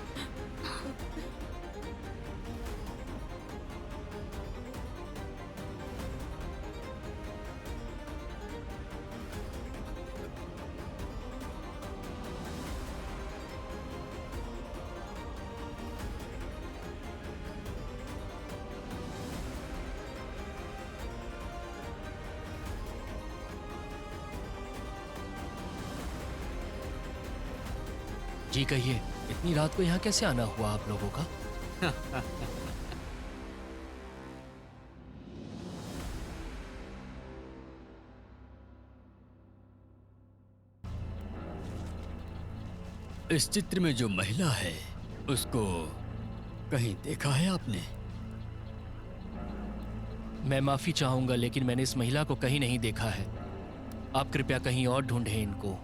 जी कहिए, इतनी रात को यहाँ कैसे आना हुआ आप लोगों का? इस चित्र में जो महिला है उसको कहीं देखा है आपने? मैं माफी चाहूंगा, लेकिन मैंने इस महिला को कहीं नहीं देखा है। आप कृपया कहीं और ढूंढें इनको।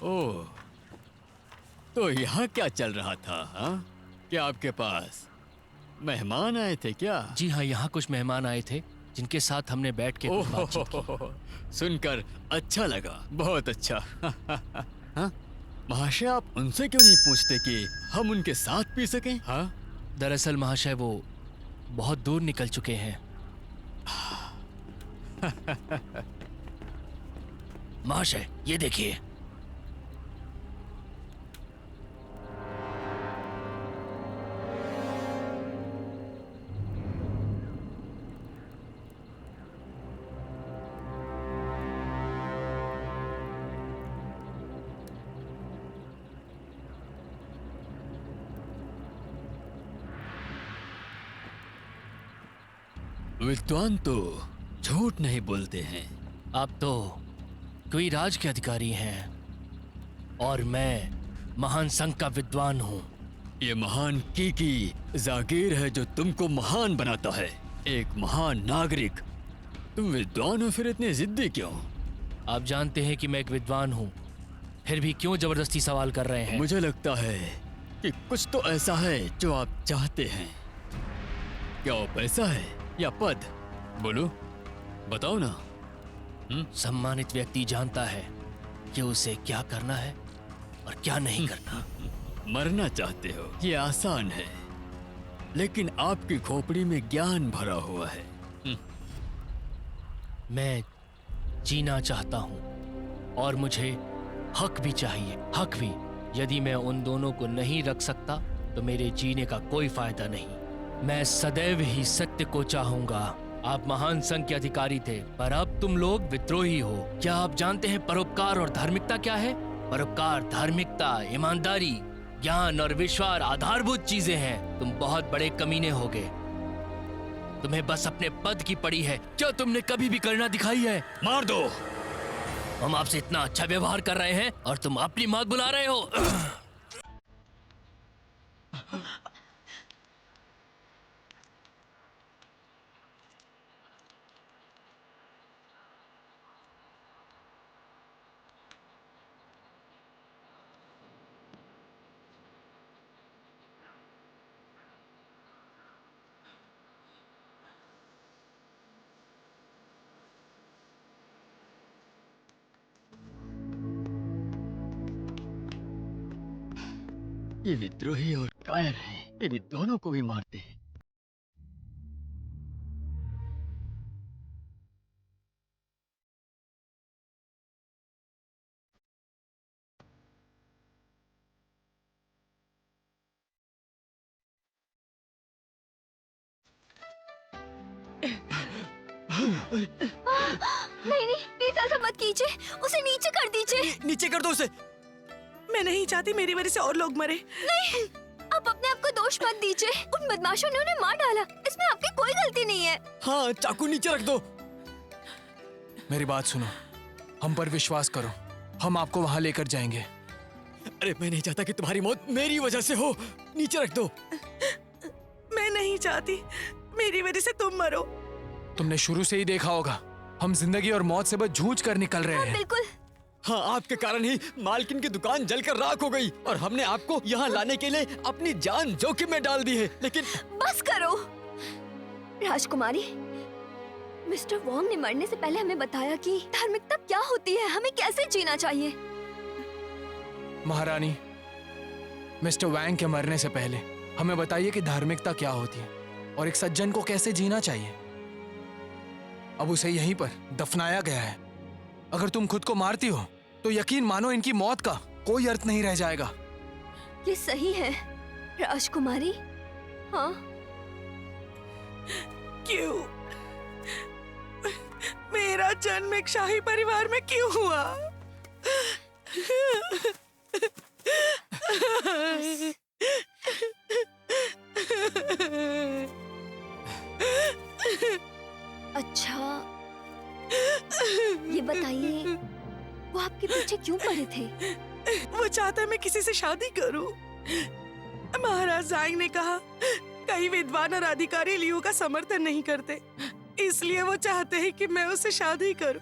ओह, तो यहाँ क्या चल रहा था? हाँ, क्या आपके पास मेहमान आए थे क्या? जी हाँ, यहाँ कुछ मेहमान आए थे जिनके साथ हमने बैठ के कुछ बातचीत की। ओह, सुनकर अच्छा लगा, बहुत अच्छा। हाँ? महाशय, आप उनसे क्यों नहीं पूछते कि हम उनके साथ पी सकें? हाँ? दरअसल महाशय, वो बहुत दूर निकल चुके हैं। महाशय, ये देखिए। विद्वान तो झूठ नहीं बोलते हैं। आप तो कोई राज के अधिकारी हैं और मैं महान संघ का विद्वान हूँ। ये महान की जागीर है जो तुमको महान बनाता है, एक महान नागरिक। तुम विद्वान हो, फिर इतने जिद्दी क्यों? आप जानते हैं कि मैं एक विद्वान हूँ, फिर भी क्यों जबरदस्ती सवाल कर रहे हैं? मुझे लगता है कि कुछ तो ऐसा है जो आप चाहते हैं। क्या वो पैसा है या पद? बोलो, बताओ ना। सम्मानित व्यक्ति जानता है कि उसे क्या करना है और क्या नहीं करना। मरना चाहते हो, ये आसान है, लेकिन आपकी खोपड़ी में ज्ञान भरा हुआ है। मैं जीना चाहता हूँ और मुझे हक भी चाहिए, हक भी। यदि मैं उन दोनों को नहीं रख सकता तो मेरे जीने का कोई फायदा नहीं। मैं सदैव ही सत्य को चाहूंगा। आप महान संघ के अधिकारी थे, पर अब तुम लोग विद्रोही हो। क्या आप जानते हैं परोपकार और धार्मिकता क्या है? परोपकार, धार्मिकता, ईमानदारी, ज्ञान और विश्वास आधारभूत चीजें हैं। तुम बहुत बड़े कमीने हो गए। तुम्हें बस अपने पद की पड़ी है। क्या तुमने कभी भी करुणा दिखाई है? मार दो। हम आपसे इतना अच्छा व्यवहार कर रहे हैं और तुम अपनी मौत बुला रहे हो। ये विद्रोही और कायर हैं, ये दोनों को भी मारते हैं। नहीं, प्लीज ऐसा मत कीजिए, उसे नीचे कर दीजिए। नीचे कर दो उसे। मैं नहीं चाहती मेरी वजह से और लोग मरे। नहीं, आप अपने आप को दोष मत दीजिए। उन बदमाशों ने उन्हें मार डाला, इसमें आपकी कोई गलती नहीं है। हाँ, चाकू नीचे रख दो। मेरी बात सुनो, हम पर विश्वास करो। हम आपको वहां लेकर जाएंगे। अरे मैं नहीं चाहता कि तुम्हारी मौत मेरी वजह से हो। नीचे रख दो। मैं नहीं चाहती मेरी वजह से तुम मरो। तुमने शुरू से ही देखा होगा, हम जिंदगी और मौत से बस जूझ कर निकल रहे हैं। बिल्कुल। हाँ, आपके कारण ही मालकिन की दुकान जलकर राख हो गई और हमने आपको यहाँ लाने के लिए अपनी जान जोखिम में डाल दी है। लेकिन बस करो राजकुमारी। मिस्टर वोंग ने मरने से पहले हमें बताया कि धार्मिकता क्या होती है, हमें कैसे जीना चाहिए। महारानी, मिस्टर वैंग के मरने से पहले हमें बताइए कि धार्मिकता क्या होती है और एक सज्जन को कैसे जीना चाहिए। अब उसे यहीं पर दफनाया गया है। अगर तुम खुद को मारती हो तो यकीन मानो इनकी मौत का कोई अर्थ नहीं रह जाएगा। ये सही है राजकुमारी। हाँ। क्यों? मेरा जन्म एक शाही परिवार में क्यों हुआ? अच्छा, ये बताइए वो आपके पीछे क्यों पड़े थे? वो चाहता मैं किसी से शादी करूं। महाराज जांग ने कहा कई विद्वान और अधिकारी लियू का समर्थन नहीं करते, इसलिए वो चाहते हैं कि मैं उससे शादी करूं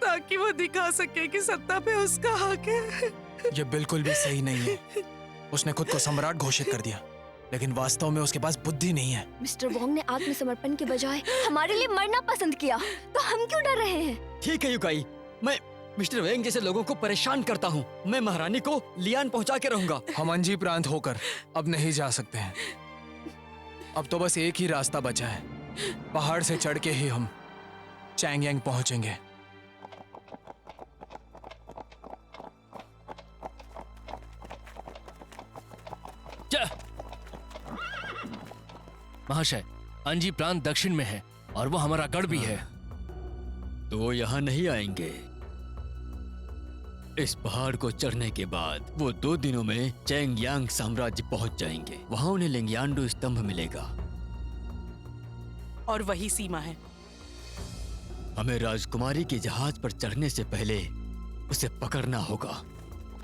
ताकि वो दिखा सके कि सत्ता पे उसका हक है। ये बिल्कुल भी सही नहीं है। उसने खुद को सम्राट घोषित कर दिया, लेकिन वास्तव में उसके पास बुद्धि नहीं है। मिस्टर वोंग ने आत्मसमर्पण के बजाय हमारे लिए मरना पसंद किया, तो हम क्यों डर रहे हैं? ठीक है युकाई, मैं मिस्टर वेंग जैसे लोगों को परेशान करता हूँ। मैं महारानी को लियान पहुँचा के रहूंगा। हम अंजी प्रांत होकर अब नहीं जा सकते हैं। अब तो बस एक ही रास्ता बचा है, पहाड़ से चढ़ के ही हम चैंगयांग पहुंचेंगे। महाशय, अंजी प्रांत दक्षिण में है और वो हमारा गढ़ भी है। तो वो यहाँ नहीं आएंगे। इस पहाड़ को चढ़ने के बाद वो 2 दिनों में चैंगयांग साम्राज्य पहुंच जाएंगे। वहां उन्हें लिंगयांडू स्तंभ मिलेगा और वही सीमा है। हमें राजकुमारी के जहाज पर चढ़ने से पहले उसे पकड़ना होगा।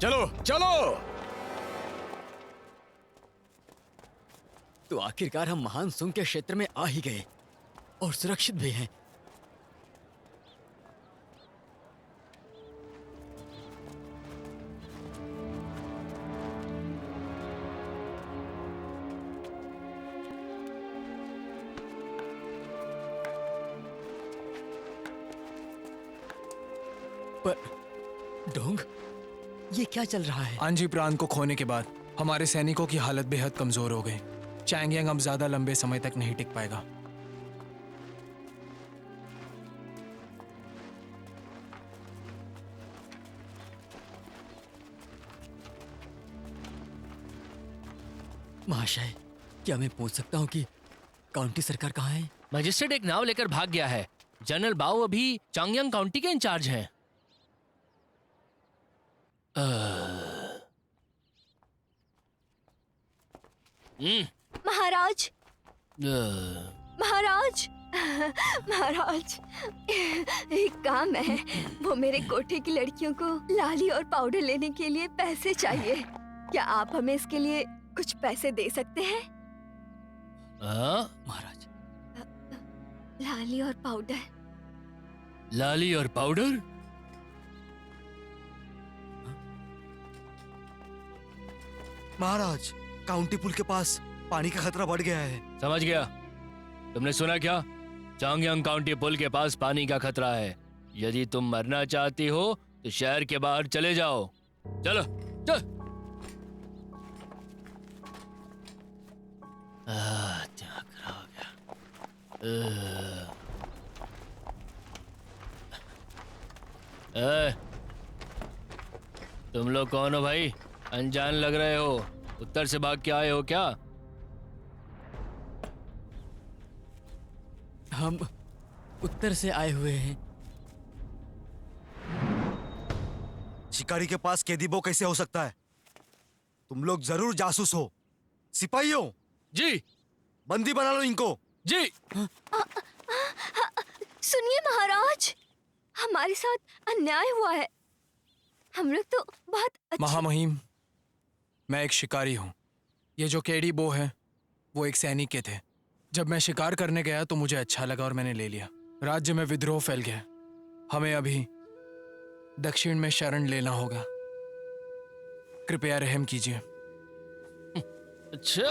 चलो चलो। तो आखिरकार हम महान सुंग के क्षेत्र में आ ही गए और सुरक्षित भी हैं। पर डोंग, ये क्या चल रहा है? अंजी प्रांत को खोने के बाद हमारे सैनिकों की हालत बेहद कमजोर हो गई। चैंगयांग अब ज्यादा लंबे समय तक नहीं टिक पाएगा। महाशय, क्या मैं पूछ सकता हूँ कि काउंटी सरकार कहाँ है? मजिस्ट्रेट एक नाव लेकर भाग गया है। जनरल बाओ अभी चांगयांग काउंटी के इंचार्ज हैं। महाराज, महाराज, महाराज, एक काम है। वो मेरे कोठे की लड़कियों को लाली और पाउडर लेने के लिए पैसे चाहिए। क्या आप हमें इसके लिए कुछ पैसे दे सकते हैं? महाराज, लाली और पाउडर। लाली और पाउडर? महाराज, काउंटी पुल के पास पानी का खतरा बढ़ गया है। समझ गया। तुमने सुना क्या? चांगयांग काउंटी पुल के पास पानी का खतरा है। यदि तुम मरना चाहती हो तो शहर के बाहर चले जाओ। चलो चल। दिमाग खराब हो गया। तुम लोग कौन हो भाई? अनजान लग रहे हो। उत्तर से भाग के आए हो क्या? हम उत्तर से आए हुए हैं। शिकारी के पास कैदीबो कैसे हो सकता है? तुम लोग जरूर जासूस हो। सिपाहियों, जी बंदी बना लो इनको। जी। सुनिए महाराज, हमारे साथ अन्याय हुआ है। हम लोग तो बहुत अच्छे। महामहिम, मैं एक शिकारी हूँ। ये जो केडी बो है वो एक सैनिक के थे। जब मैं शिकार करने गया तो मुझे अच्छा लगा और मैंने ले लिया। राज्य में विद्रोह फैल गया। हमें अभी दक्षिण में शरण लेना होगा। कृपया रहम कीजिए। अच्छा,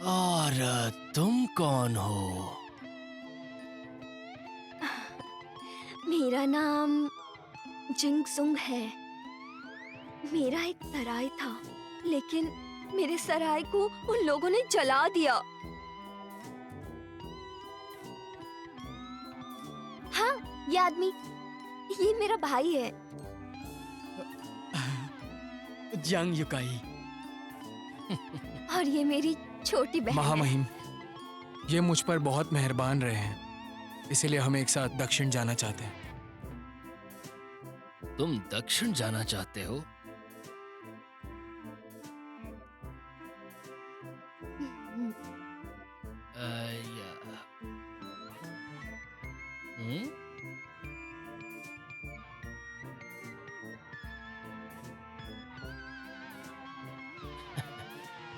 और तुम कौन हो? मेरा नाम जिंग सुंग है। मेरा एक सराय था, लेकिन मेरे सराय को उन लोगों ने जला दिया। हाँ, ये आदमी, ये मेरा भाई है। जियांग युकाई। और ये मेरी छोटी बहन है। महामहिम, ये मुझ पर बहुत मेहरबान रहे हैं, इसीलिए हम एक साथ दक्षिण जाना चाहते हैं। तुम दक्षिण जाना चाहते हो? या हम्म?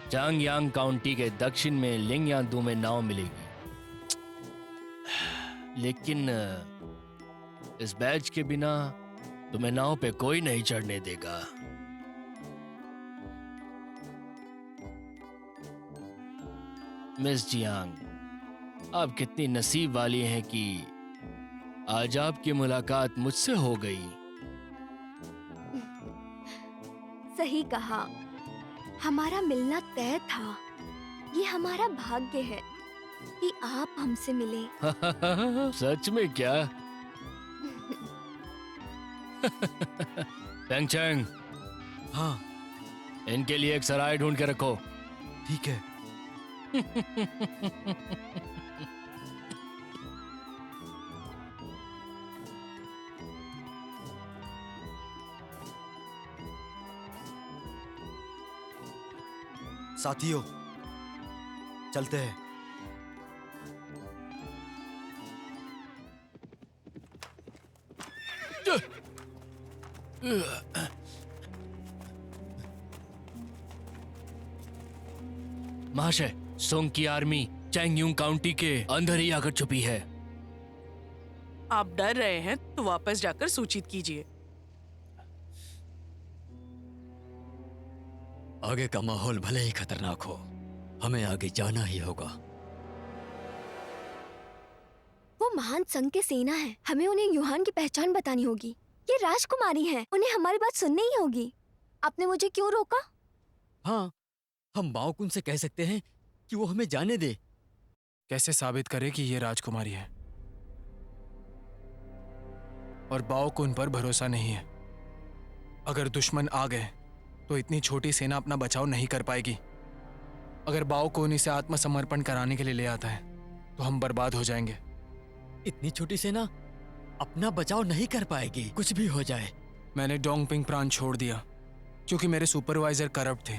चांगयांग काउंटी के दक्षिण में लिंगयांगदू में नाव मिलेगी, लेकिन इस बैज के बिना तुम्हें नाव पे कोई नहीं चढ़ने देगा। मिस जियांग, आप कितनी नसीब वाली हैं कि आज आपकी मुलाकात मुझसे हो गई। सही कहा, हमारा मिलना तय था। ये हमारा भाग्य है कि आप हमसे मिले। सच में क्या? पेंगचैंग, हाँ इनके लिए एक सराय ढूंढ के रखो। ठीक है। साथियों, चलते हैं। महाशय, सोंग की आर्मी चैंगयूंग काउंटी के अंदर ही आकर छुपी है। आप डर रहे हैं तो वापस जाकर सूचित कीजिए। आगे का माहौल भले ही खतरनाक हो, हमें आगे जाना ही होगा। वो महान संघ के सेना है। हमें उन्हें युहान की पहचान बतानी होगी। ये राजकुमारी हैं, उन्हें हमारी बात सुननी ही होगी। आपने मुझे क्यों रोका? हाँ, हम बाओकुन से कह सकते हैं कि वो हमें जाने दे। कैसे साबित करे कि ये राजकुमारी है? और बाओ को उन पर भरोसा नहीं है। अगर दुश्मन आ गए तो इतनी छोटी सेना अपना बचाव नहीं कर पाएगी। अगर बाओ को इसे आत्मसमर्पण कराने के लिए ले आता है तो हम बर्बाद हो जाएंगे। इतनी छोटी सेना अपना बचाव नहीं कर पाएगी, कुछ भी हो जाए। मैंने डोंगपिंग प्रांत छोड़ दिया क्योंकि मेरे सुपरवाइजर करप्ट थे।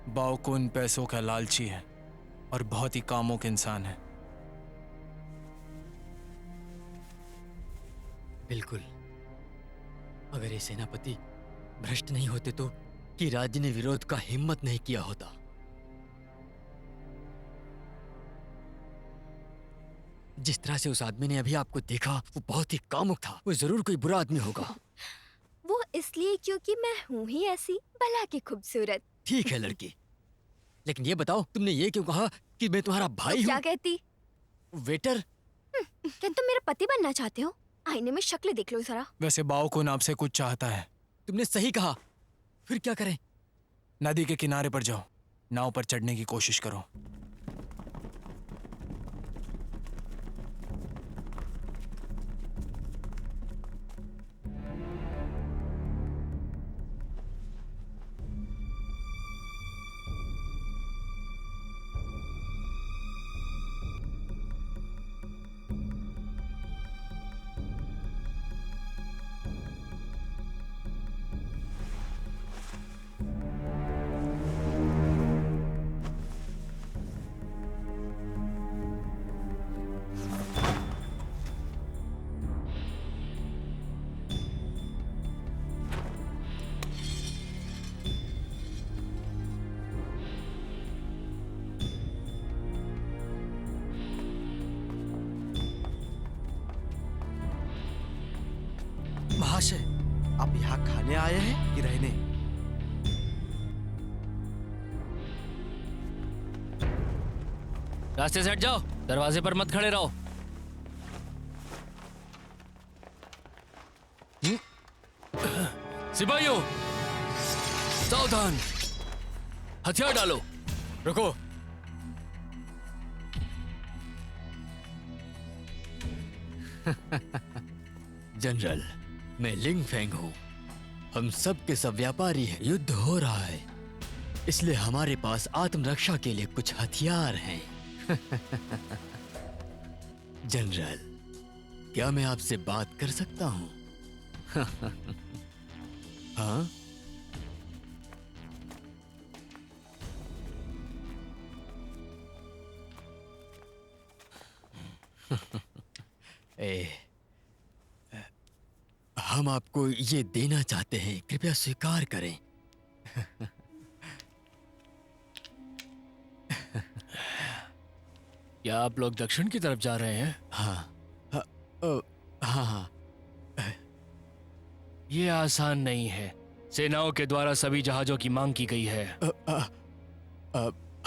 बाओ को उन पैसों का लालची है और बहुत ही कामुक इंसान है। बिल्कुल, अगर ये सेनापति भ्रष्ट नहीं होते तो कि राज्य ने विरोध का हिम्मत नहीं किया होता। जिस तरह से उस आदमी ने अभी आपको देखा, वो बहुत ही कामुक था। वो जरूर कोई बुरा आदमी होगा। वो इसलिए क्योंकि मैं हूँ ही ऐसी भला की खूबसूरत। ठीक है लड़की, लेकिन ये बताओ, तुमने ये क्यों कहा कि मैं तुम्हारा भाई क्या हूँ? कहती? वेटर? क्या तुम मेरा पति बनना चाहते हो? आईने में शक्ल देख लो जरा। वैसे बाओ को आपसे कुछ चाहता है। तुमने सही कहा, फिर क्या करें? नदी के किनारे पर जाओ, नाव पर चढ़ने की कोशिश करो। महाशय, आप यहाँ खाने आए हैं कि रहने? रास्ते से हट जाओ, दरवाजे पर मत खड़े रहो। सिपाहियों, सावधान, हथियार डालो। रुको। जनरल, मैं लिंग फेंग हूं। हम सब के सब व्यापारी हैं। युद्ध हो रहा है, इसलिए हमारे पास आत्मरक्षा के लिए कुछ हथियार हैं। जनरल, क्या मैं आपसे बात कर सकता हूं? हाँ? ए, हम आपको ये देना चाहते हैं, कृपया स्वीकार करें। क्या आप लोग दक्षिण की तरफ जा रहे हैं? हाँ हाँ हाँ हाँ। ये आसान नहीं है। सेनाओं के द्वारा सभी जहाजों की मांग की गई है।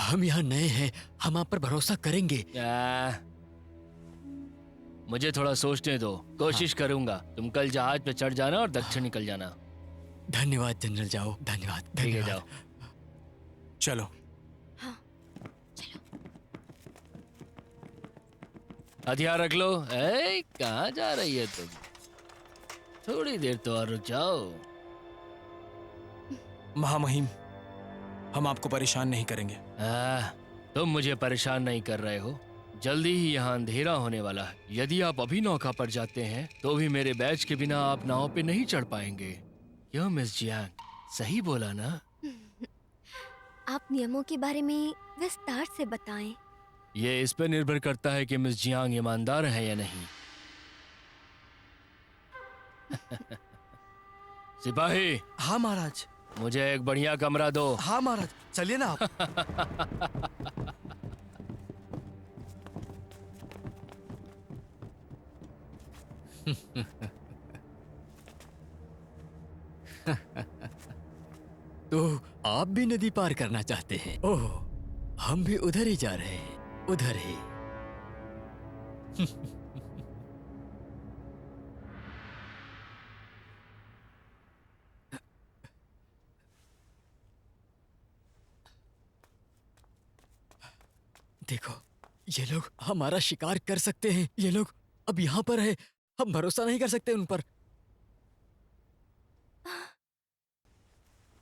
हम यहाँ नए हैं, हम आप पर भरोसा करेंगे। मुझे थोड़ा सोचने दो, कोशिश करूंगा। तुम कल जहाज पे चढ़ जाना और दक्षिण निकल जाना। धन्यवाद जनरल, जाओ। धन्यवाद। ठीक है, धन्यवाद। जाओ। चलो। हथियार रख लो। कहाँ जा रही है तुम? थोड़ी देर तो और रुक जाओ। महामहिम, हम आपको परेशान नहीं करेंगे। तुम मुझे परेशान नहीं कर रहे हो। जल्दी ही यहाँ अंधेरा होने वाला है। यदि आप अभी नौका पर जाते हैं तो भी मेरे बैच के बिना आप नाव पे नहीं चढ़ पाएंगे। क्यों मिस जियांग, सही बोला ना? आप नियमों के बारे में विस्तार से बताएं। ये इस पे निर्भर करता है कि मिस जियांग ईमानदार है या नहीं। सिपाही, हाँ महाराज। मुझे एक बढ़िया कमरा दो। हाँ महाराज, चलिए ना आप। तो आप भी नदी पार करना चाहते हैं? ओह, हम भी उधर ही जा रहे हैं, उधर ही। देखो, ये लोग हमारा शिकार कर सकते हैं। ये लोग अब यहाँ पर है, हम भरोसा नहीं कर सकते उन पर।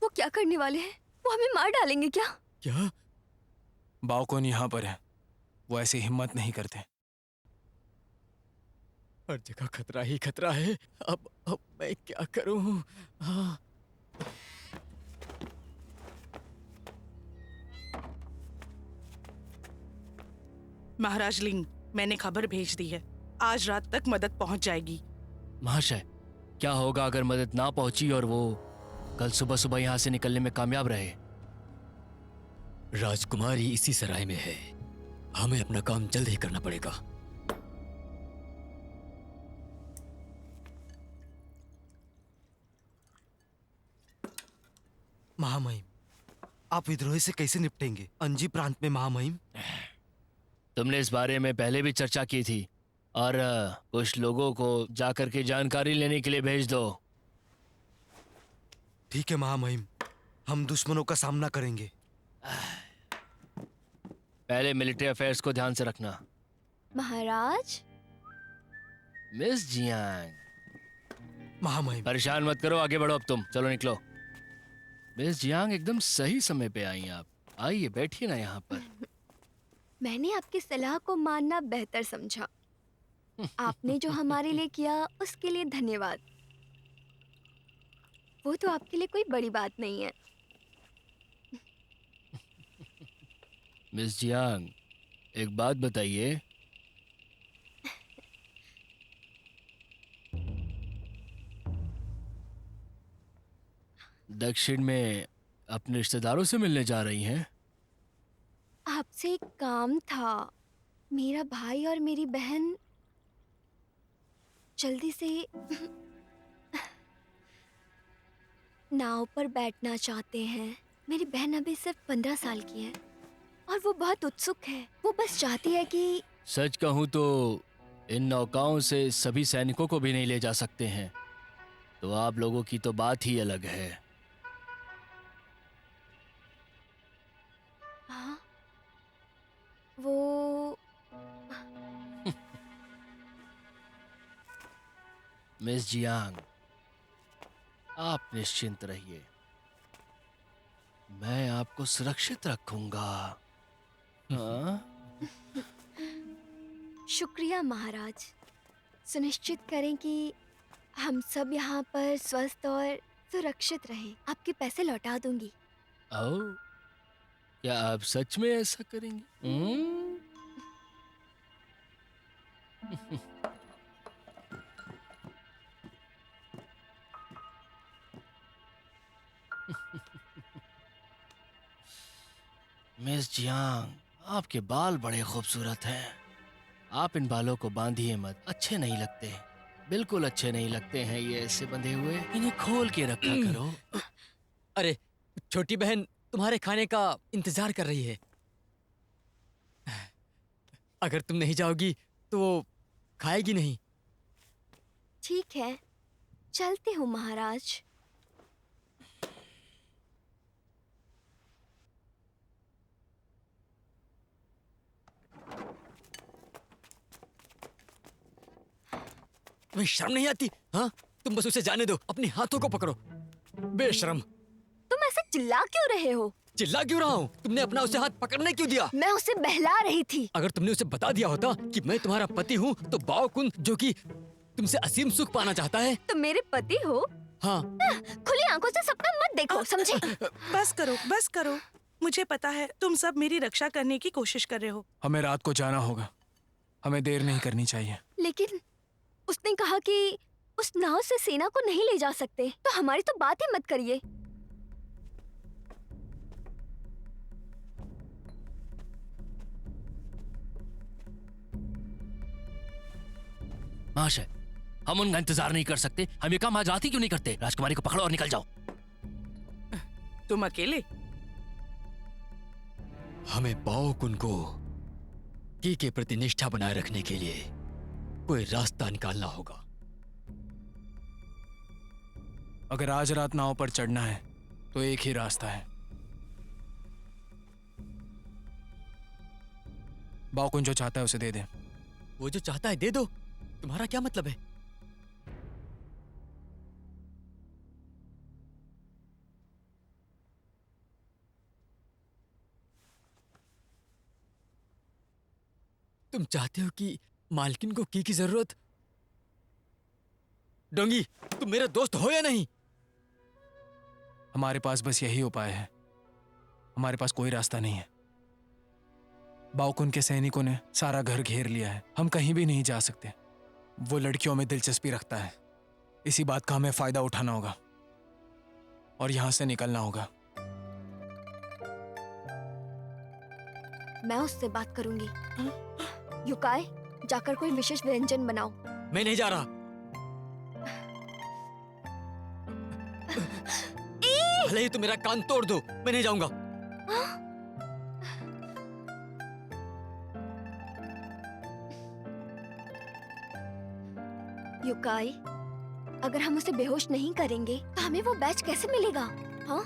वो क्या करने वाले हैं? वो हमें मार डालेंगे क्या? क्या? बाओकौन यहाँ पर है, वो ऐसी हिम्मत नहीं करते। हर जगह खतरा ही खतरा है। अब मैं क्या करूं? हाँ। महाराज लिंग, मैंने खबर भेज दी है। आज रात तक मदद पहुंच जाएगी। महाशय, क्या होगा अगर मदद ना पहुंची और वो कल सुबह सुबह यहाँ से निकलने में कामयाब रहे? राजकुमारी इसी सराय में है, हमें अपना काम जल्द ही करना पड़ेगा। महामहिम, आप विद्रोही से कैसे निपटेंगे अंजी प्रांत में? महामहिम, तुमने इस बारे में पहले भी चर्चा की थी और कुछ लोगों को जाकर के जानकारी लेने के लिए भेज दो। ठीक है महामहिम, हम दुश्मनों का सामना करेंगे। पहले मिलिट्री अफेयर्स को ध्यान से रखना। महाराज, मिस जियांग, महामहिम, परेशान मत करो, आगे बढ़ो। अब तुम चलो, निकलो। मिस जियांग, एकदम सही समय पे आई आप। आइए, बैठिए ना यहाँ पर। मैंने आपकी सलाह को मानना बेहतर समझा। आपने जो हमारे लिए किया उसके लिए धन्यवाद। वो तो आपके लिए कोई बड़ी बात नहीं है। मिस जियांग, एक बात बताइए। दक्षिण में अपने रिश्तेदारों से मिलने जा रही हैं? आपसे एक काम था। मेरा भाई और मेरी बहन जल्दी से नाव पर बैठना चाहते हैं। मेरी बहन अभी सिर्फ 15 साल की है और वो बहुत उत्सुक है। वो बस चाहती है कि सच कहूं तो इन नौकाओं से सभी सैनिकों को भी नहीं ले जा सकते हैं, तो आप लोगों की तो बात ही अलग है। हाँ, वो मिस जियांग, आप निश्चिंत रहिए, मैं आपको सुरक्षित रखूंगा। हाँ? शुक्रिया महाराज। सुनिश्चित करें कि हम सब यहाँ पर स्वस्थ और सुरक्षित रहें। आपके पैसे लौटा दूंगी। ओ, क्या आप सच में ऐसा करेंगे? मिस जियांग, आपके बाल बड़े खूबसूरत हैं। आप इन बालों को बांधिए मत, अच्छे नहीं लगते। बिल्कुल अच्छे नहीं लगते हैं ये ऐसे बंधे हुए। इन्हें खोल के रखा करो। अरे छोटी बहन तुम्हारे खाने का इंतजार कर रही है। अगर तुम नहीं जाओगी तो वो खाएगी नहीं। ठीक है, चलती हूँ महाराज। तुम्हें शर्म नहीं आती? हाँ, तुम बस उसे जाने दो, अपने हाथों को पकड़ो। बेशर्म। तुम ऐसे चिल्ला क्यों रहे हो? चिल्ला क्यों रहा हूँ? तुमने अपना उसे हाथ पकड़ने क्यों दिया? मैं उसे बहला रही थी। अगर तुमने उसे बता दिया होता कि मैं तुम्हारा पति हूँ, तो बाओ कुन जो कि तुमसे असीम सुख पाना चाहता है। तुम मेरे पति हो? हाँ। खुली आंखों से सपना मत देखो, समझे? बस करो, बस करो। मुझे पता है तुम सब मेरी रक्षा करने की कोशिश कर रहे हो। हमें रात को जाना होगा, हमें देर नहीं करनी चाहिए। लेकिन उसने कहा कि उस नाव से सेना को नहीं ले जा सकते, तो हमारी तो बात ही मत करिए। महाशय, हम उनका इंतजार नहीं कर सकते। हम ये काम आज रात ही क्यों नहीं करते? राजकुमारी को पकड़ो और निकल जाओ। तुम अकेले? हमें बाओ कुन को की के प्रति निष्ठा बनाए रखने के लिए कोई रास्ता निकालना होगा। अगर आज रात नाव पर चढ़ना है तो एक ही रास्ता है। बाओकुन जो चाहता है उसे दे दे। वो जो चाहता है दे दो। तुम्हारा क्या मतलब है? तुम चाहते हो कि मालकिन को की जरूरत? डोंगी, तुम मेरा दोस्त हो या नहीं? हमारे पास बस यही उपाय है, हमारे पास कोई रास्ता नहीं है। बाओकुन के सैनिकों ने सारा घर घेर लिया है, हम कहीं भी नहीं जा सकते। वो लड़कियों में दिलचस्पी रखता है, इसी बात का हमें फायदा उठाना होगा और यहां से निकलना होगा। मैं उससे बात करूंगी। युकाई, जाकर कोई विशेष व्यंजन बनाओ। मैं नहीं जा रहा। भले ही तुम मेरा कान तोड़ दो, मैं नहीं जाऊंगा। युकाई, अगर हम उसे बेहोश नहीं करेंगे तो हमें वो बैच कैसे मिलेगा? हाँ?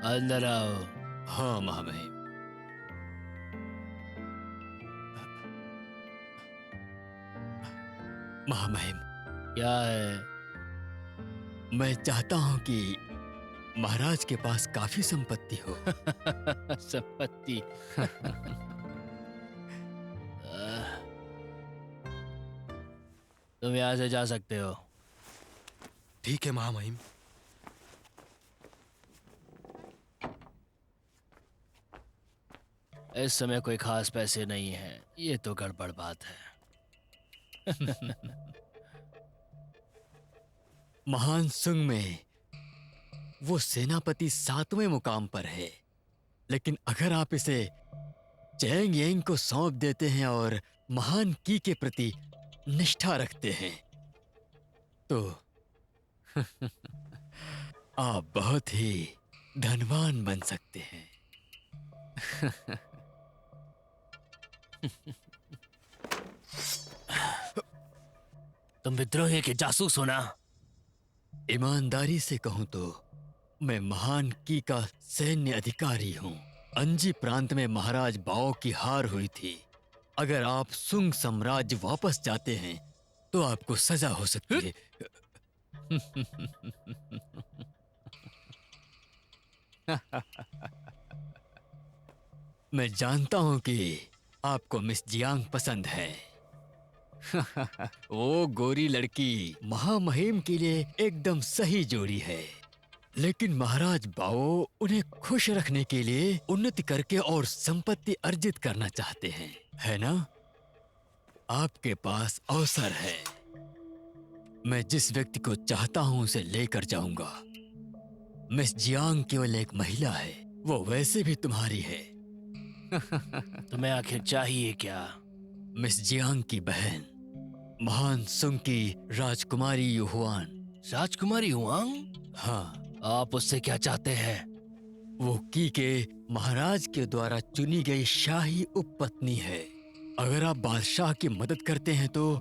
अंदर आओ। हाँ महामहिम। महामहिम, क्या है? मैं चाहता हूं कि महाराज के पास काफी संपत्ति हो। संपत्ति? तुम यहाँ से जा सकते हो। ठीक है महामहिम। इस समय कोई खास पैसे नहीं है, ये तो गड़बड़ बात है। महान सुंग में वो सेनापति 7वें मुकाम पर है, लेकिन अगर आप इसे चैंग येंग को सौंप देते हैं और महान की के प्रति निष्ठा रखते हैं तो आप बहुत ही धनवान बन सकते हैं। तुम विद्रोही के जासूस हो ना? ईमानदारी से कहूं तो मैं महान की का सैन्य अधिकारी हूं। अंजी प्रांत में महाराज बाओ की हार हुई थी। अगर आप सुंग साम्राज्य वापस जाते हैं तो आपको सजा हो सकती है। मैं जानता हूं कि आपको मिस जियांग पसंद है। वो गोरी लड़की महामहिम के लिए एकदम सही जोड़ी है, लेकिन महाराज बाओ उन्हें खुश रखने के लिए उन्नति करके और संपत्ति अर्जित करना चाहते हैं, है ना? आपके पास अवसर है। मैं जिस व्यक्ति को चाहता हूं उसे लेकर जाऊंगा। मिस जियांग केवल एक महिला है, वो वैसे भी तुम्हारी है। तुम्हें आखिर चाहिए क्या? मिस जियांग की बहन महान सुंग की राजकुमारी युहुआन। राजकुमारी हुआंग? हाँ, आप उससे क्या चाहते हैं? वो की के महाराज के द्वारा चुनी गई शाही उपपत्नी है। अगर आप बादशाह की मदद करते हैं तो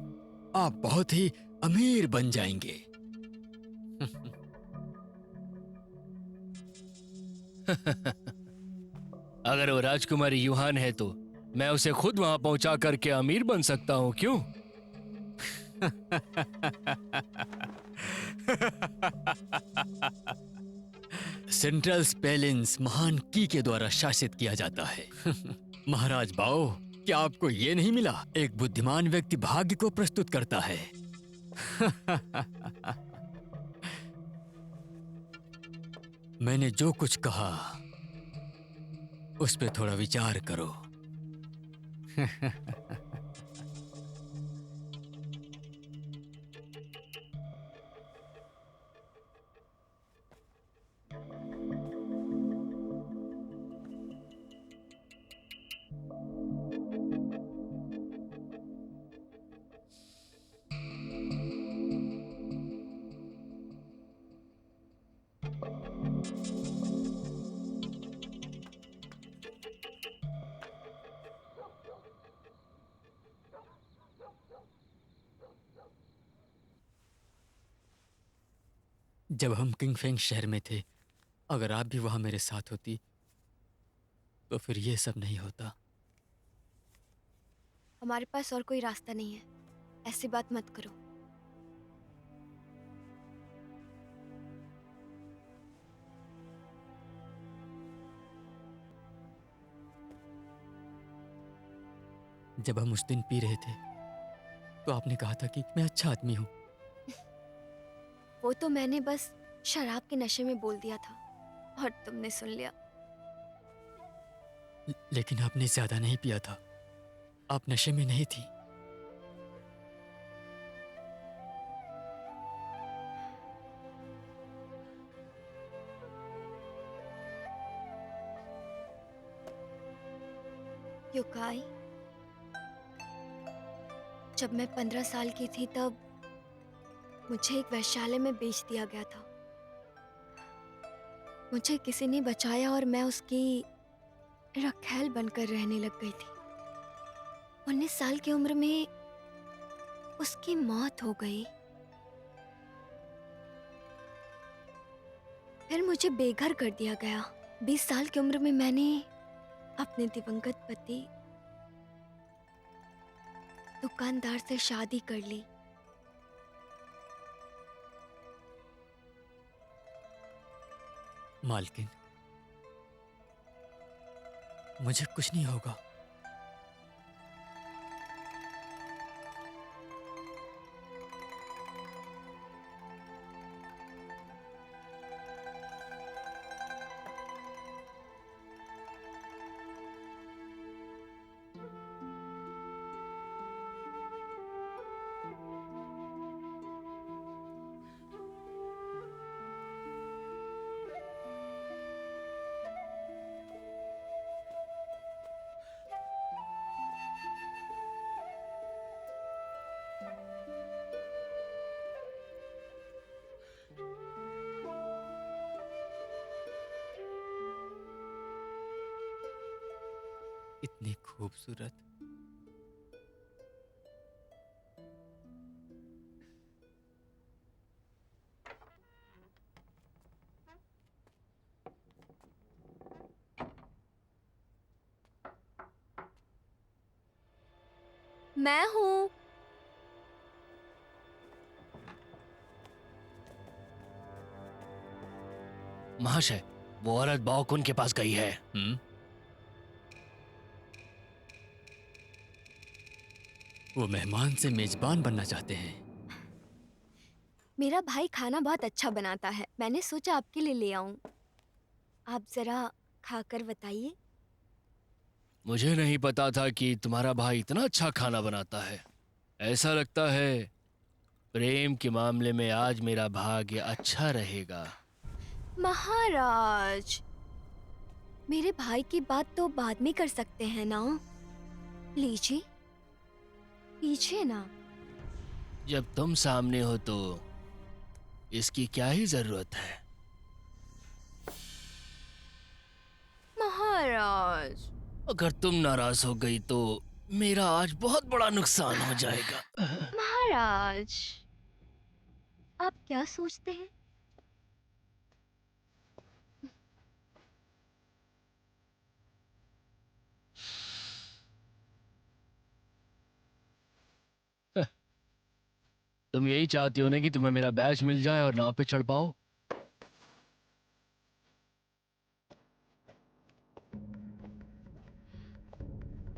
आप बहुत ही अमीर बन जाएंगे। अगर वो राजकुमारी युहान है तो मैं उसे खुद वहां पहुंचा करके अमीर बन सकता हूं, क्यों? सेंट्रल स्पेलिंस महान की के द्वारा शासित किया जाता है। महाराज बाओ, क्या आपको ये नहीं मिला? एक बुद्धिमान व्यक्ति भाग्य को प्रस्तुत करता है। मैंने जो कुछ कहा उस पे थोड़ा विचार करो। जब हम किंगफेंग शहर में थे, अगर आप भी वहां मेरे साथ होती तो फिर ये सब नहीं होता। हमारे पास और कोई रास्ता नहीं है, ऐसी बात मत करो। जब हम उस दिन पी रहे थे तो आपने कहा था कि मैं अच्छा आदमी हूं। वो तो मैंने बस शराब के नशे में बोल दिया था और तुमने सुन लिया। लेकिन आपने ज्यादा नहीं पिया था, आप नशे में नहीं थी। युकाई, जब मैं 15 साल की थी तब मुझे एक वैश्यालय में बेच दिया गया था। मुझे किसी ने बचाया और मैं उसकी रखैल बनकर रहने लग गई थी। 19 साल की उम्र में उसकी मौत हो गई। फिर मुझे बेघर कर दिया गया। 20 साल की उम्र में मैंने अपने दिवंगत पति दुकानदार से शादी कर ली। मालकिन, मुझे कुछ नहीं होगा। इतनी खूबसूरत। मैं हूँ। महाशय, वो औरत बाओकुन के पास गई है। वो मेहमान से मेजबान बनना चाहते हैं। मेरा भाई खाना बहुत अच्छा बनाता है, मैंने सोचा आपके लिए ले आऊं। आप जरा खाकर बताइए। मुझे नहीं पता था कि तुम्हारा भाई इतना अच्छा खाना बनाता है। ऐसा लगता है प्रेम के मामले में आज मेरा भाग्य अच्छा रहेगा। महाराज, मेरे भाई की बात तो बाद में कर सकते हैं ना। लीजिए, लीजिए ना। जब तुम सामने हो तो इसकी क्या ही जरूरत है। महाराज, अगर तुम नाराज हो गई तो मेरा आज बहुत बड़ा नुकसान हो जाएगा। महाराज, आप क्या सोचते हैं? तुम यही चाहती हो ना कि तुम्हें मेरा बैच मिल जाए और नाव पे चढ़ पाओ।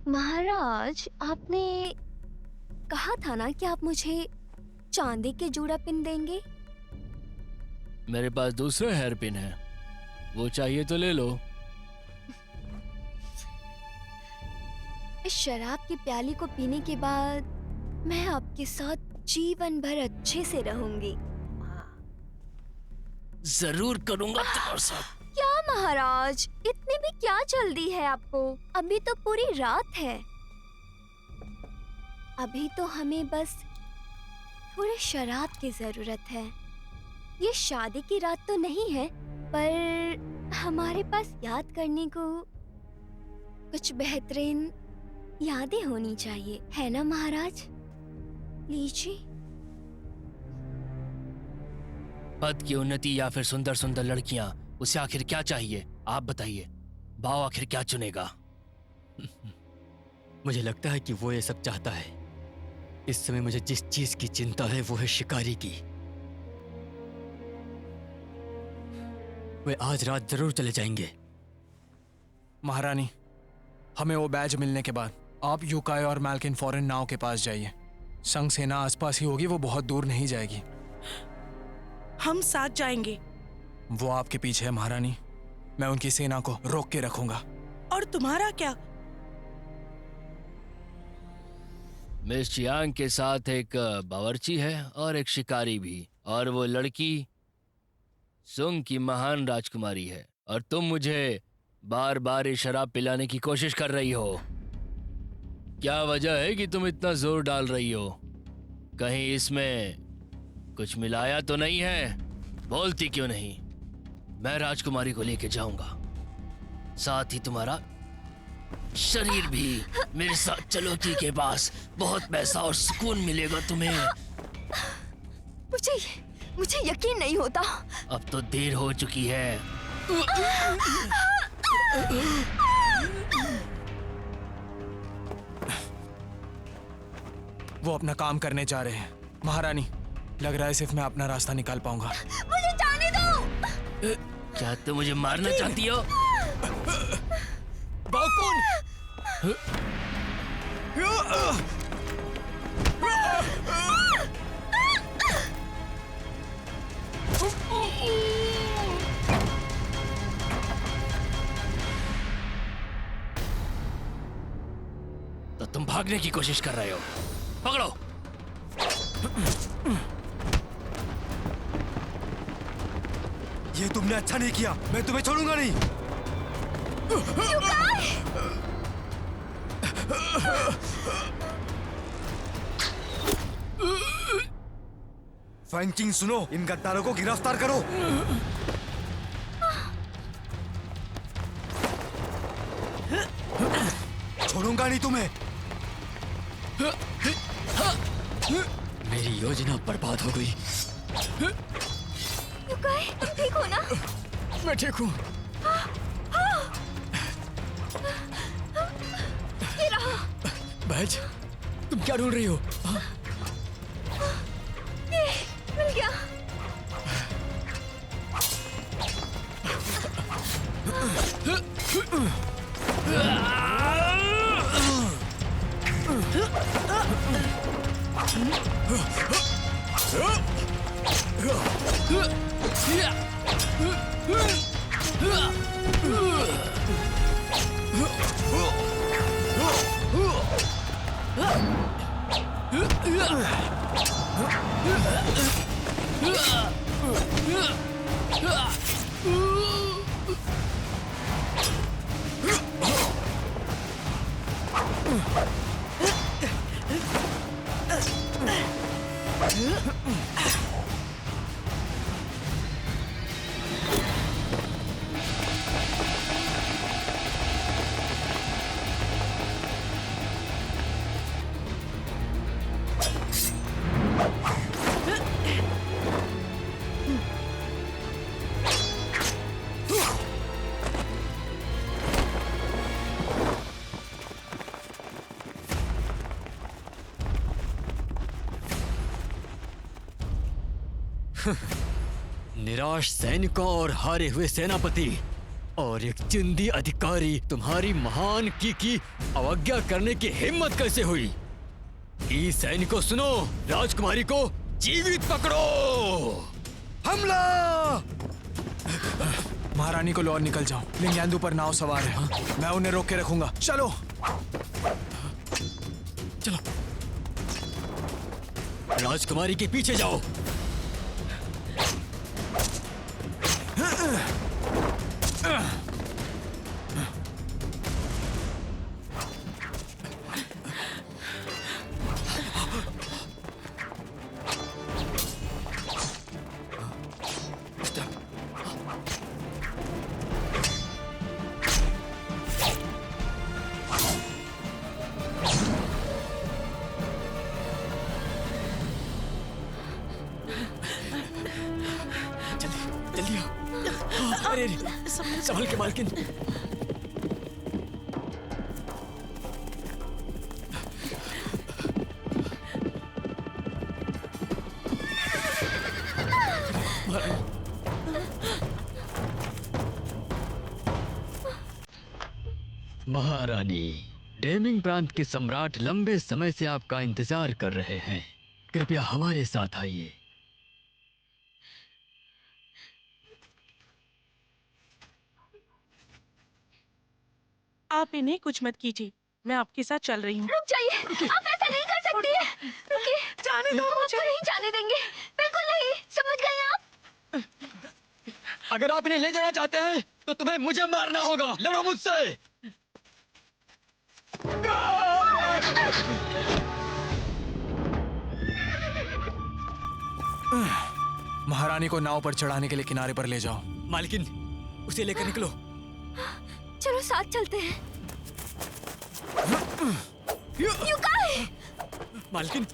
महाराज, आपने कहा था ना कि आप मुझे चांदी के जूड़ा पिन देंगे। मेरे पास दूसरे हेयर पिन है, वो चाहिए तो ले लो। इस शराब की प्याली को पीने के बाद मैं आपके साथ जीवन भर अच्छे से रहूंगी। जरूर करूंगा तुम्हारे साथ। क्या महाराज, इतनी भी क्या जल्दी है आपको? अभी तो पूरी रात है। अभी तो हमें बस थोड़े शराब की जरूरत है। ये शादी की रात तो नहीं है, पर हमारे पास याद करने को कुछ बेहतरीन यादें होनी चाहिए, है ना महाराज? लीजिए। पद की उन्नति या फिर सुंदर सुंदर लड़कियां, उसे आखिर क्या चाहिए? आप बताइए, बाव आखिर क्या चुनेगा? मुझे लगता है कि वो ये सब चाहता है। इस समय मुझे जिस चीज की चिंता है वो है शिकारी की। वे आज रात जरूर चले जाएंगे। महारानी, हमें वो बैज मिलने के बाद आप यूकाई और मैल्किन फॉरेन नाव के पास जाइए। संघ सेना आसपास ही होगी, वो बहुत दूर नहीं जाएगी। हम साथ जाएंगे। वो आपके पीछे है महारानी, मैं उनकी सेना को रोक के रखूंगा। और तुम्हारा क्या? मिस चियांग के साथ एक बावर्ची है और एक शिकारी भी, और वो लड़की सुंग की महान राजकुमारी है। और तुम मुझे बार बार ये शराब पिलाने की कोशिश कर रही हो। क्या वजह है कि तुम इतना जोर डाल रही हो? कहीं इसमें कुछ मिलाया तो नहीं है? बोलती क्यों नहीं? मैं राजकुमारी को लेके जाऊंगा, साथ ही तुम्हारा शरीर भी। मेरे साथ चलो, के पास बहुत पैसा और सुकून मिलेगा तुम्हें। मुझे यकीन नहीं होता। अब तो देर हो चुकी है। वो अपना काम करने जा रहे हैं। महारानी, लग रहा है सिर्फ मैं अपना रास्ता निकाल पाऊंगा। मुझे जाने दो। क्या तुम मुझे मारना चाहती हो? बाकुन! तो तुम भागने की कोशिश कर रहे हो? पकड़ो। ये तुमने अच्छा नहीं किया, मैं तुम्हें छोड़ूंगा नहीं। फैंचिंग, सुनो, इन गद्दारों को गिरफ्तार करो। छोड़ूंगा नहीं तुम्हें। मेरी योजना बर्बाद हो गई। युकाई, तुम ठीक हो ना? मैं ठीक हूँ। ये रहा। बैज, तुम क्या ढूंढ रही हो? हाँ? ये मिल गया। निराश सैनिकों और हारे हुए सेनापति और एक चिंदी अधिकारी तुम्हारी महान की अवज्ञा करने की हिम्मत कैसे हुई? ई सैनिकों सुनो, राजकुमारी को जीवित पकड़ो। हमला! महारानी को लो और निकल जाओ। लिंगयांदू पर नाव सवार है। मैं उन्हें रोक के रखूंगा। चलो चलो, राजकुमारी के पीछे जाओ। जल्दी आओ। अरे संभल के मालकिन। महारानी, डेमिंग प्रांत के सम्राट लंबे समय से आपका इंतजार कर रहे हैं। कृपया हमारे साथ आइए। आप इन्हें कुछ मत कीजिए, मैं आपके साथ चल रही हूँ। रुक जाइए, आप ऐसा नहीं कर सकती है। रुकिए, जाने दो हम मुझे। आपको नहीं जाने देंगे, बिल्कुल नहीं। समझ गए आप? अगर आप इन्हें ले जाना चाहते हैं तो तुम्हें मुझे मारना होगा। लड़ो मुझसे। महारानी को नाव पर चढ़ाने के लिए किनारे पर ले जाओ। मालकिन, उसे लेकर निकलो। चलो साथ चलते हैं। युकाई! मालकिन,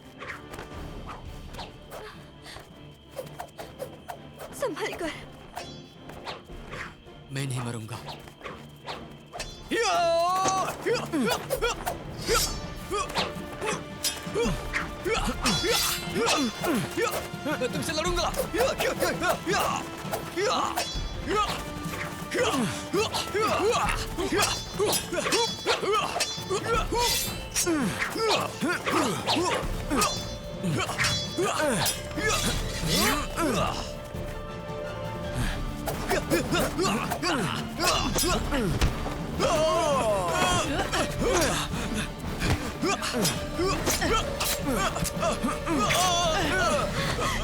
संभल कर। मैं नहीं मरूंगा। मैं तुमसे लड़ूंगा।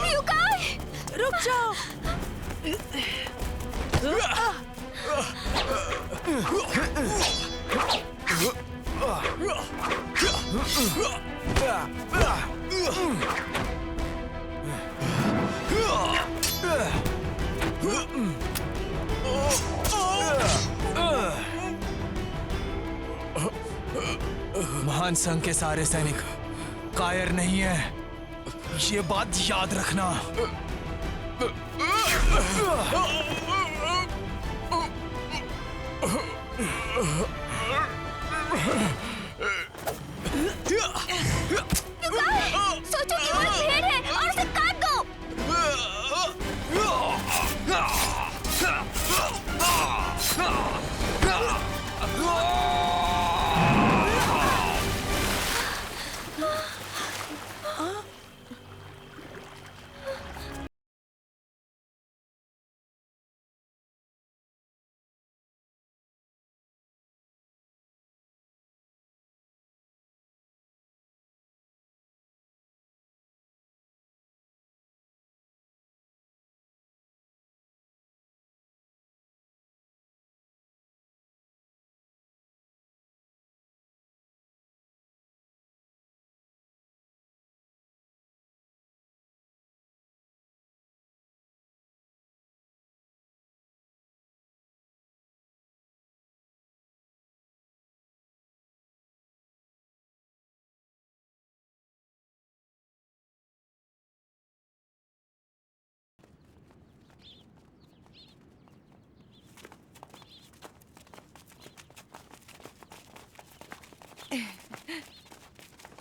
युकाई! रुक जाओ। महान संघ के सारे सैनिक कायर नहीं है, ये बात याद रखना। सोचो कि वो एक भेड़ है और उसे काट दो।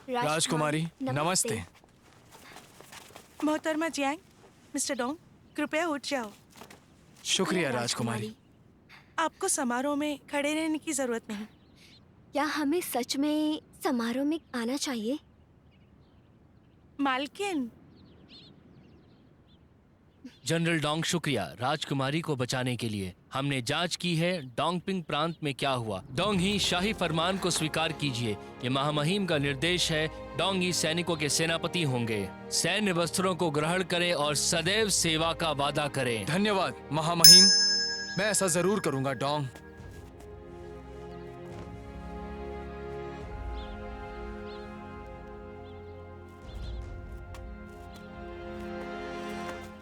राजकुमारी नमस्ते। मोहतरमा जियांग, मिस्टर डोंग, कृपया उठ जाओ। शुक्रिया राजकुमारी। आपको समारोह में खड़े रहने की जरूरत नहीं। क्या हमें सच में समारोह में आना चाहिए? मालकिन, जनरल डोंग, शुक्रिया राजकुमारी को बचाने के लिए। हमने जांच की है डोंगपिंग प्रांत में क्या हुआ। डोंग ही शाही फरमान को स्वीकार कीजिए। ये महामहिम का निर्देश है। डोंग ही सैनिकों के सेनापति होंगे। सैन्य वस्त्रों को ग्रहण करें और सदैव सेवा का वादा करें। धन्यवाद महामहिम, मैं ऐसा जरूर करूंगा डोंग।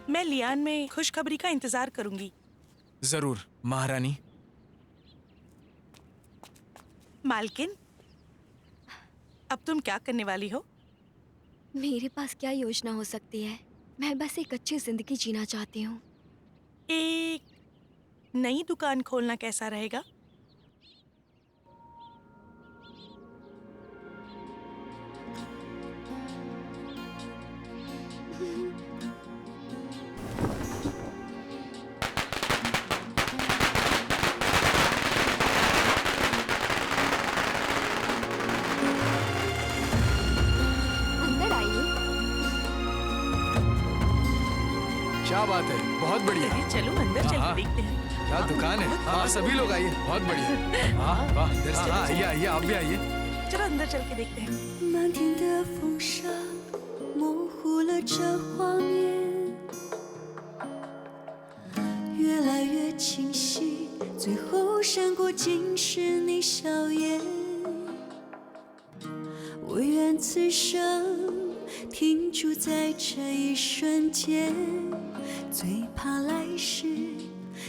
मैं लियान में खुशखबरी का इंतजार करूंगी। जरूर महारानी। मालकिन, अब तुम क्या करने वाली हो? मेरे पास क्या योजना हो सकती है? मैं बस एक अच्छी जिंदगी जीना चाहती हूँ। एक नई दुकान खोलना कैसा रहेगा? अंदर आइए। क्या बात है, बहुत बढ़िया। चलिए चलो अंदर चल हाँ। के देखते हैं। क्या दुकान है। हाँ सभी लोग आइए, बहुत बढ़िया। हाँ वाह, हाँ आइए आइए, आप भी आइए। चलो अंदर चल के देखते हैं।漫天的风沙模糊了这画面，越来越清晰，最后闪过竟是你笑颜。我愿此生停驻在这一瞬间，最怕来世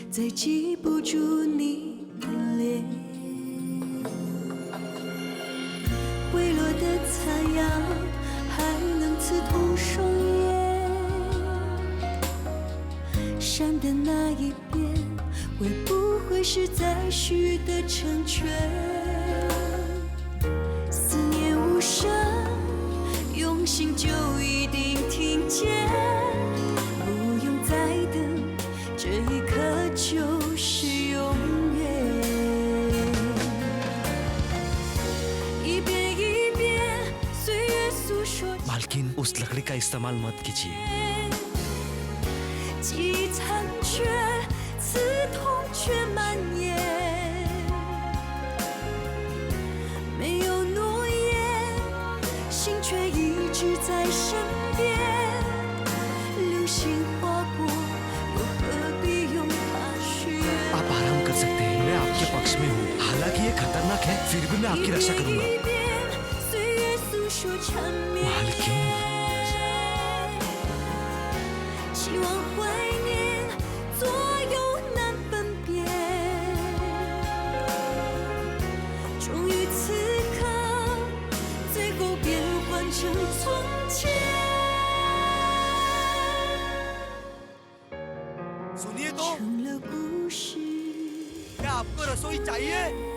再记不住你的脸。未落的残阳还能刺痛双眼，闪的那一边会不会是再续的成全？思念无声，用心就一定听见，不用再等，这一刻就是永远。一遍一遍，岁月诉说着 मालकिन, उस लकड़ी का इस्तेमाल मत कीजिए। 记忆残缺，刺痛却蔓延。没有诺言，心却一直在身边。流星划过，又何必用它许愿？ आप आराम कर सकते हैं, मैं आपके पक्ष में हूँ। हालांकि ये खतरनाक है, फिर भी मैं आपकी रक्षा करूंगा। 一遍一遍，岁月诉说缠绵。 मालकिन, 希望怀念，左右难分辨。终于此刻，成从前。 सुनिए तो, 成了故事。 क्या आपको रसोई चाहिए?